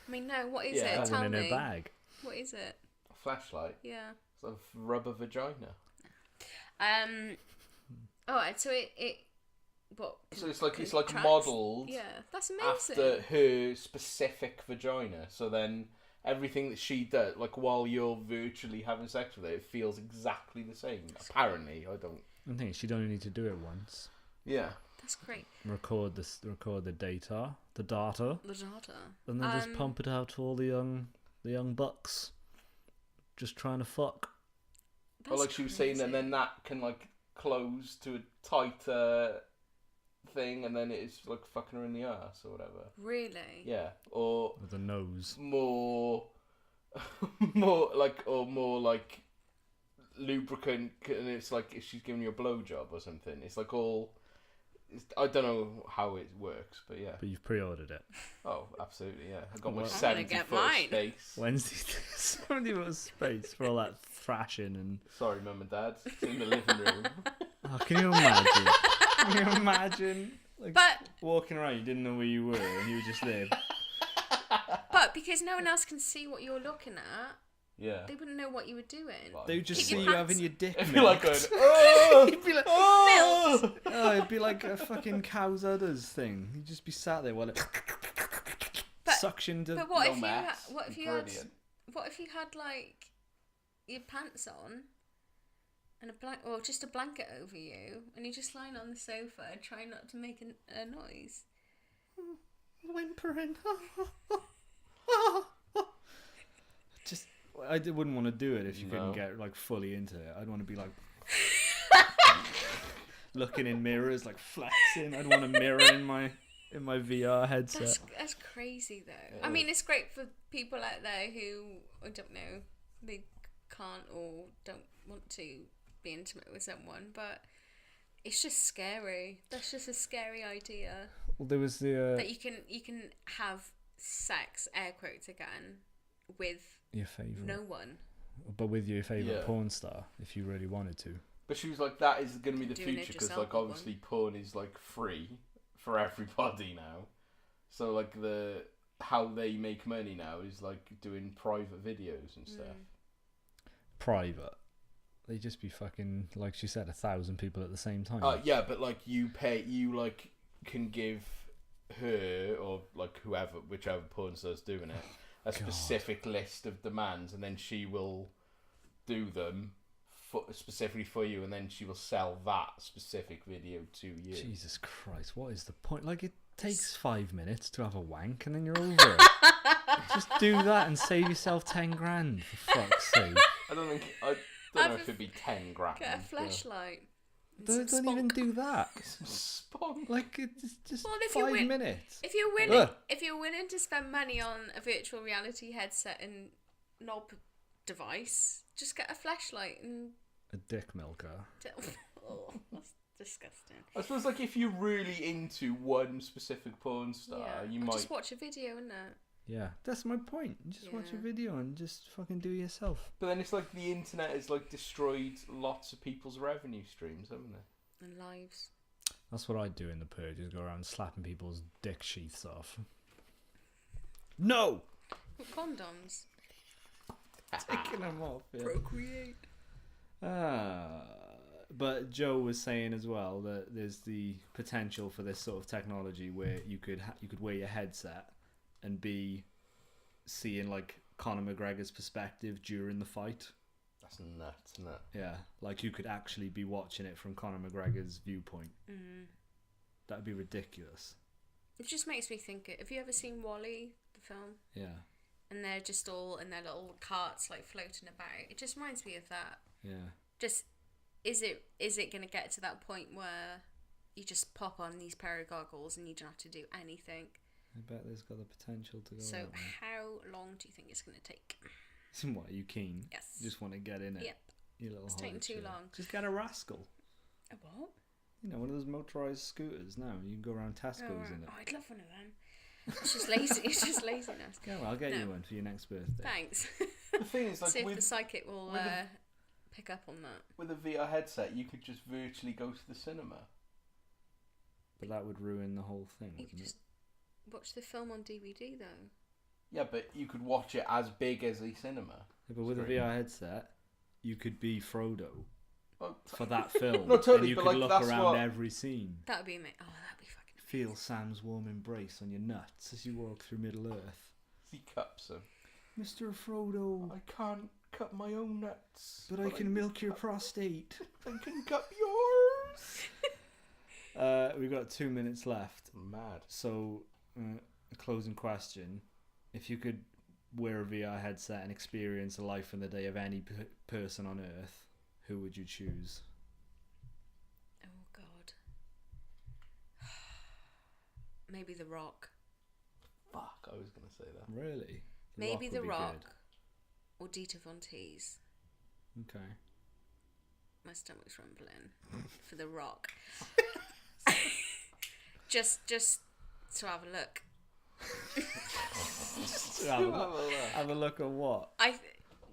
I mean, no. What is Yeah. it? Got Tell one in me. her bag. What is it? a flashlight. Yeah. It's a rubber vagina. Oh, and so it what? So it's like contracts? modelled Yeah, that's amazing. after her specific vagina. So then everything that she does, like while you're virtually having sex with it feels exactly the same. Apparently, I don't. I think she'd only need to do it once. Yeah. That's great. Record the data, The data. and then just pump it out to all the young bucks, just trying to fuck. Or like she was saying, and then that can like close to a tighter thing, and then it's like fucking her in the ass or whatever. Really? Yeah. Or With the nose. more like lubricant, and it's like if she's giving you a blowjob or something. It's like all I don't know how it works, but yeah. But you've pre-ordered it. Oh, absolutely, yeah. I got my Well, I'm 70 get foot mine. space. Wednesday, 70 minutes space for all that thrashing and... Sorry, Mum and Dad. It's in the living room. Oh, can you imagine? Can you imagine? Like, But walking around, you didn't know where you were, and you were just there. because no one else can see what you're looking at, Yeah. they wouldn't know what you were doing. Well, They would just Keep see your you pants- having your dick It'd be like going, milked. oh! It'd be like, Oh! oh, it'd be like a fucking cow's udders thing. You'd just be sat there while it suctioned. But what No if mess. you what if you had Brilliant. what if you had like your pants on and or just a blanket over you and you're just lying on the sofa trying not to make a noise? whimpering. Just, wouldn't want to do it if you couldn't No. get like fully into it. I'd want to be like looking in mirrors, like flexing. I'd want a mirror in my VR headset. That's crazy though. It I mean, is. it's great for people out there who I don't know, they can't or don't want to be intimate with someone, but it's just scary. That's just a scary idea Well, there was the that you can have sex, air quotes again, with your favorite, no one. but with your favorite Yeah. porn star, if you really wanted to. But she was like, that is going to be the Doing it future because, yourself like, at obviously porn is like free for everybody now. So like how they make money now is like doing private videos and stuff. Private. They just be fucking, like she said, 1,000 people at the same time. Yeah, but like you like can give her or like whichever porn star's doing it a specific list of demands, and then she will do them specifically for you, and then she will sell that specific video to you. Jesus Christ, what is the point? Like, it takes 5 minutes to have a wank and then you're over it. Just do that and save yourself 10 grand, for fuck's sake. I don't know if it'd be 10 grand. Get a flashlight. Don't even do that. Spunk. Like, it's just Well, if you 5 win- minutes. If you're willing, Ugh. if you're willing to spend money on a virtual reality headset and knob device, just get a flashlight and. A dick milker. Oh, that's disgusting. I suppose like if you're really into one specific porn star, you Or might. just watch a video, innit? Yeah, that's my point. Just watch a Yeah. video and just fucking do it yourself. But then it's like the internet has like destroyed lots of people's revenue streams, haven't it? And lives. That's what I'd do in the Purge, is go around slapping people's dick sheaths off. No! With condoms. Taking them off, yeah. Procreate. But Joe was saying as well that there's the potential for this sort of technology where you could wear your headset and be seeing like Conor McGregor's perspective during the fight. That's nuts, isn't it? Yeah, like you could actually be watching it from Conor McGregor's viewpoint. That'd be ridiculous. It just makes me think. Have you ever seen Wall-E, the film? Yeah, And they're just all in their little carts, like floating about. It just reminds me of that. yeah. Just is it going to get to that point where you just pop on these pair of goggles and you don't have to do anything? I bet there's got the potential to go. So that way. how long do you think it's going to take? What, are you keen? Yes. You just want to get in it. Yep. You little It's taking hobbit too shit. long. Just get a rascal. A what? You know, one of those motorised scooters now. You can go around Tesco's in it. Oh, I'd love one of them. It's just lazy. It's just laziness. Yeah, well, I'll get No. you one for your next birthday. Thanks. The thing is, like See if the with psychic will with the- pick up on that. with a VR headset, you could just virtually go to the cinema. But that would ruin the whole thing, You wouldn't could it? just watch the film on DVD though. Yeah, but you could watch it as big as a cinema. Yeah, but with a Screen. VR headset, you could be Frodo Well, for that film. No, totally, And you but, could like, look that's around what- every scene. That would be amazing. Oh, that'd be fucking. Feel Sam's warm embrace on your nuts as you walk through Middle Earth. he cups them. Mr. Frodo, I can't cut my own nuts, but I can milk your prostate. I can cut yours. We've got 2 minutes left. Mad. So, a closing question. If you could wear a VR headset and experience the life and the day of any person on Earth, who would you choose? Oh God. Maybe The Rock. Fuck, I was gonna say that. Really? Maybe The would be Rock. Or Dieter Von Teese. good. Okay. My stomach's rumbling. For The Rock. Just to have a look. Have a look at what?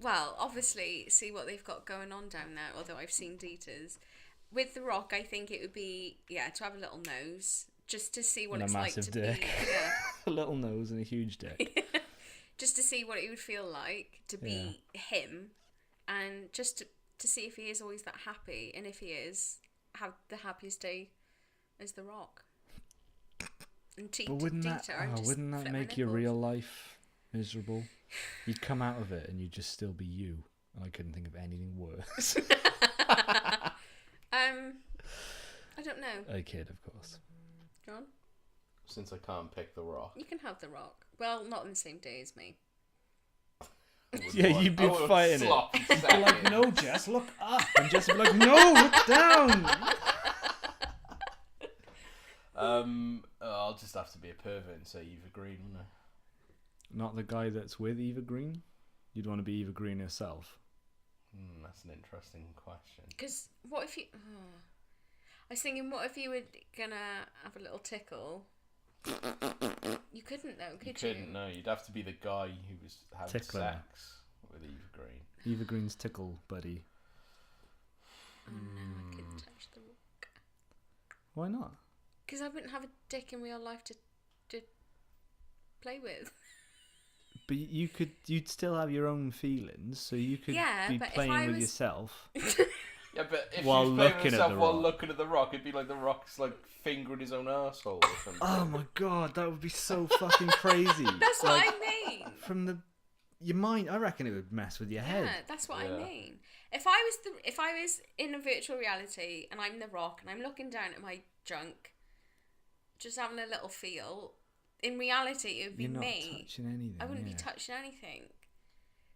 Well, obviously, see what they've got going on down there, although I've seen Dieter's. With The Rock, I think it would be, to have a little nose, just to see what And it's a like massive to dick. be... Yeah. A little nose and a huge dick. Just to see what it would feel like to be him, and just to see if he is always that happy, and if he is, have the happiest day as The Rock. And But wouldn't that flip my make your nipples. real life miserable? You'd come out of it and you'd just still be you. I couldn't think of anything worse. I don't know. A kid, of course. John? Since I can't pick The Rock. You can have The Rock. Well, not on the same day as me. Yeah, you'd be fighting it. it. Like, no, Jess, look up. And Jess would be like, no, look down. I'll just have to be a pervert and say Eva Green, wouldn't I? Not the guy that's with Eva Green? You'd want to be Eva Green herself. That's an interesting question. Because what if you... I was thinking, what if you were going to have a little tickle? You couldn't, though, could you? Couldn't, no. You'd have to be the guy who was having Tickler. sex with Eva Green. Eva Green's tickle buddy. Oh, no, I couldn't touch The Rock. Why not? Because I wouldn't have a dick in real life to play with. But you'd still have your own feelings, so you could Yeah, be but if playing I with was- yourself. Yeah, but if While he's playing looking with at himself The while Rock. looking at The Rock, it'd be like The Rock's like fingering his own arsehole or something. Oh my god, that would be so fucking crazy. That's what Like, I mean. from your mind, I reckon it would mess with your head. Yeah, that's what I Yeah. mean. If I was in a virtual reality and I'm The Rock and I'm looking down at my junk, just having a little feel, in reality it would be You're not me. touching anything. I wouldn't yeah. be touching anything.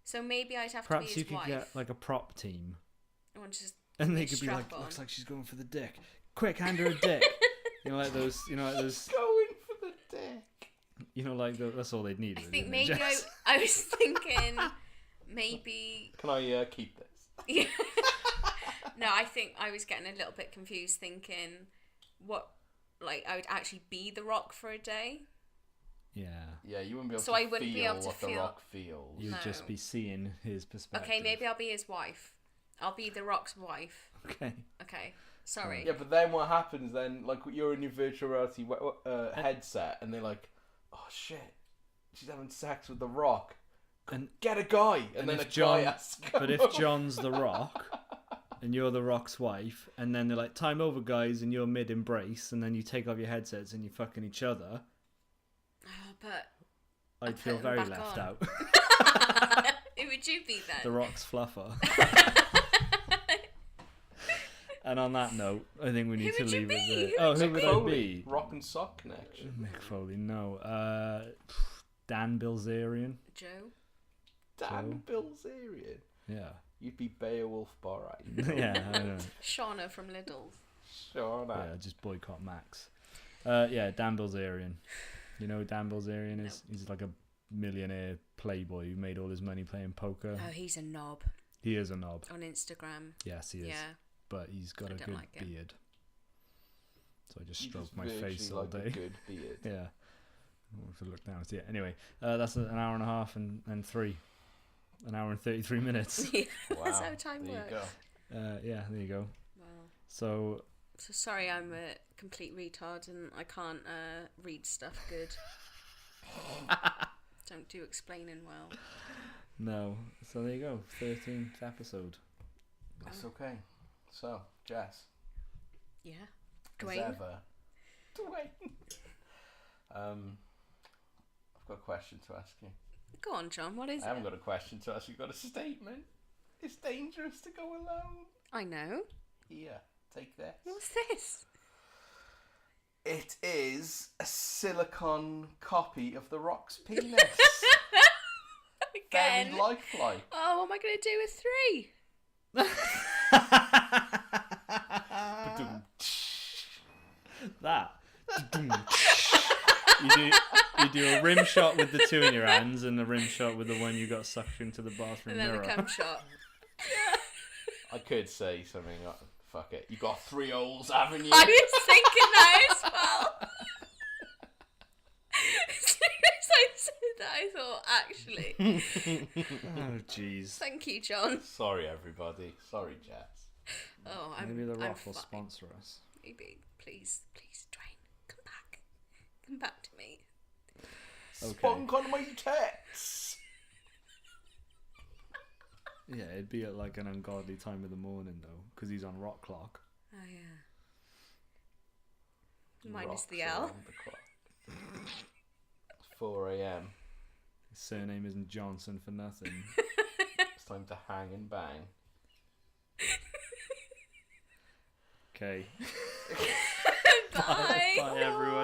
So maybe I'd have Perhaps to be you his could wife. get like a prop team, And just and they a could be like, strap on. "Looks like she's going for the dick. Quick, hand her a dick." You know, like those. You know, like those. Going for the dick. You know, like that's all they'd need. I really, think isn't it, maybe Jess? I was thinking maybe Can I keep this? yeah. No, I think I was getting a little bit confused thinking what like I would actually be The Rock for a day. Yeah. Yeah, you wouldn't be able So to I wouldn't be feel able to what The feel- Rock feels. You'd No. just be seeing his perspective. Okay, maybe I'll be his wife. I'll be The Rock's wife. Okay. Okay, sorry. Yeah, but then what happens then? Like you're in your virtual reality headset, and they're like, "Oh shit, she's having sex with The Rock. And Get a guy." And then if a John, guy has to but if come over. John's The Rock, and you're The Rock's wife, and then they're like, "Time over, guys," and you're mid embrace, and then you take off your headsets and you're fucking each other, Oh, but I'd put feel them very back left on. out. who would you be then? The Rock's fluffer. And on that note, I think we need Who to would you leave be? it Who there. would Who you would be? I Foley, be? Rock and Sock connection. Mick Foley, no. Dan Bilzerian. Joe. Dan Bilzerian. Yeah. You'd be Beowulf Borat. Yeah, I know. Shauna from Lidl. Sure, no. Yeah, just boycott Max. Yeah, Dan Bilzerian. You know who Dan Bilzerian is? He's like a millionaire playboy who made all his money playing poker. Oh, he's a knob He is a knob. on Instagram. Yes, he is. Yeah. But he's got I a don't good like him. beard. So I just You stroke just my face virtually all like day. A good beard. Yeah. I want to look down and see it. Anyway, that's an hour and a half and 1 hour and 33 minutes. Yeah, Wow. that's how time there works. you go. Yeah, there you go. Wow. So, So sorry, I'm a complete retard and I can't read stuff good. Don't do explaining well. no. So there you go. 13th episode. That's okay. So, Jess. Yeah. As Dwayne. ever. Dwayne. I've got a question to ask you. Go on, John. What is I haven't it? got a question to ask you. I've got a statement. It's dangerous to go alone. I know. Here, take this. What's this? It is a silicone copy of The Rock's penis. Again. Very lifelike. Oh, what am I going to do with 3? That. you do a rim shot with the two in your hands and a rim shot with the one you got sucked into the bathroom And then mirror. a cum shot. I could say something like, fuck it. You got 3 holes, haven't you? I was thinking that as well. Absolutely. Oh, jeez. Thank you, John. Sorry, everybody. Sorry, Jess. Oh, Maybe the I'm Roth will fine. sponsor us. Maybe. Please, Dwayne, come back. Come back to me. Okay. Spunk on my tits. Yeah, it'd be at like an ungodly time of the morning though, because he's on rock clock. Oh, yeah. Minus the Rocks L. around the clock. It's 4 a.m. His surname isn't Johnson for nothing. It's time to hang and bang. Okay. Bye. Bye everyone.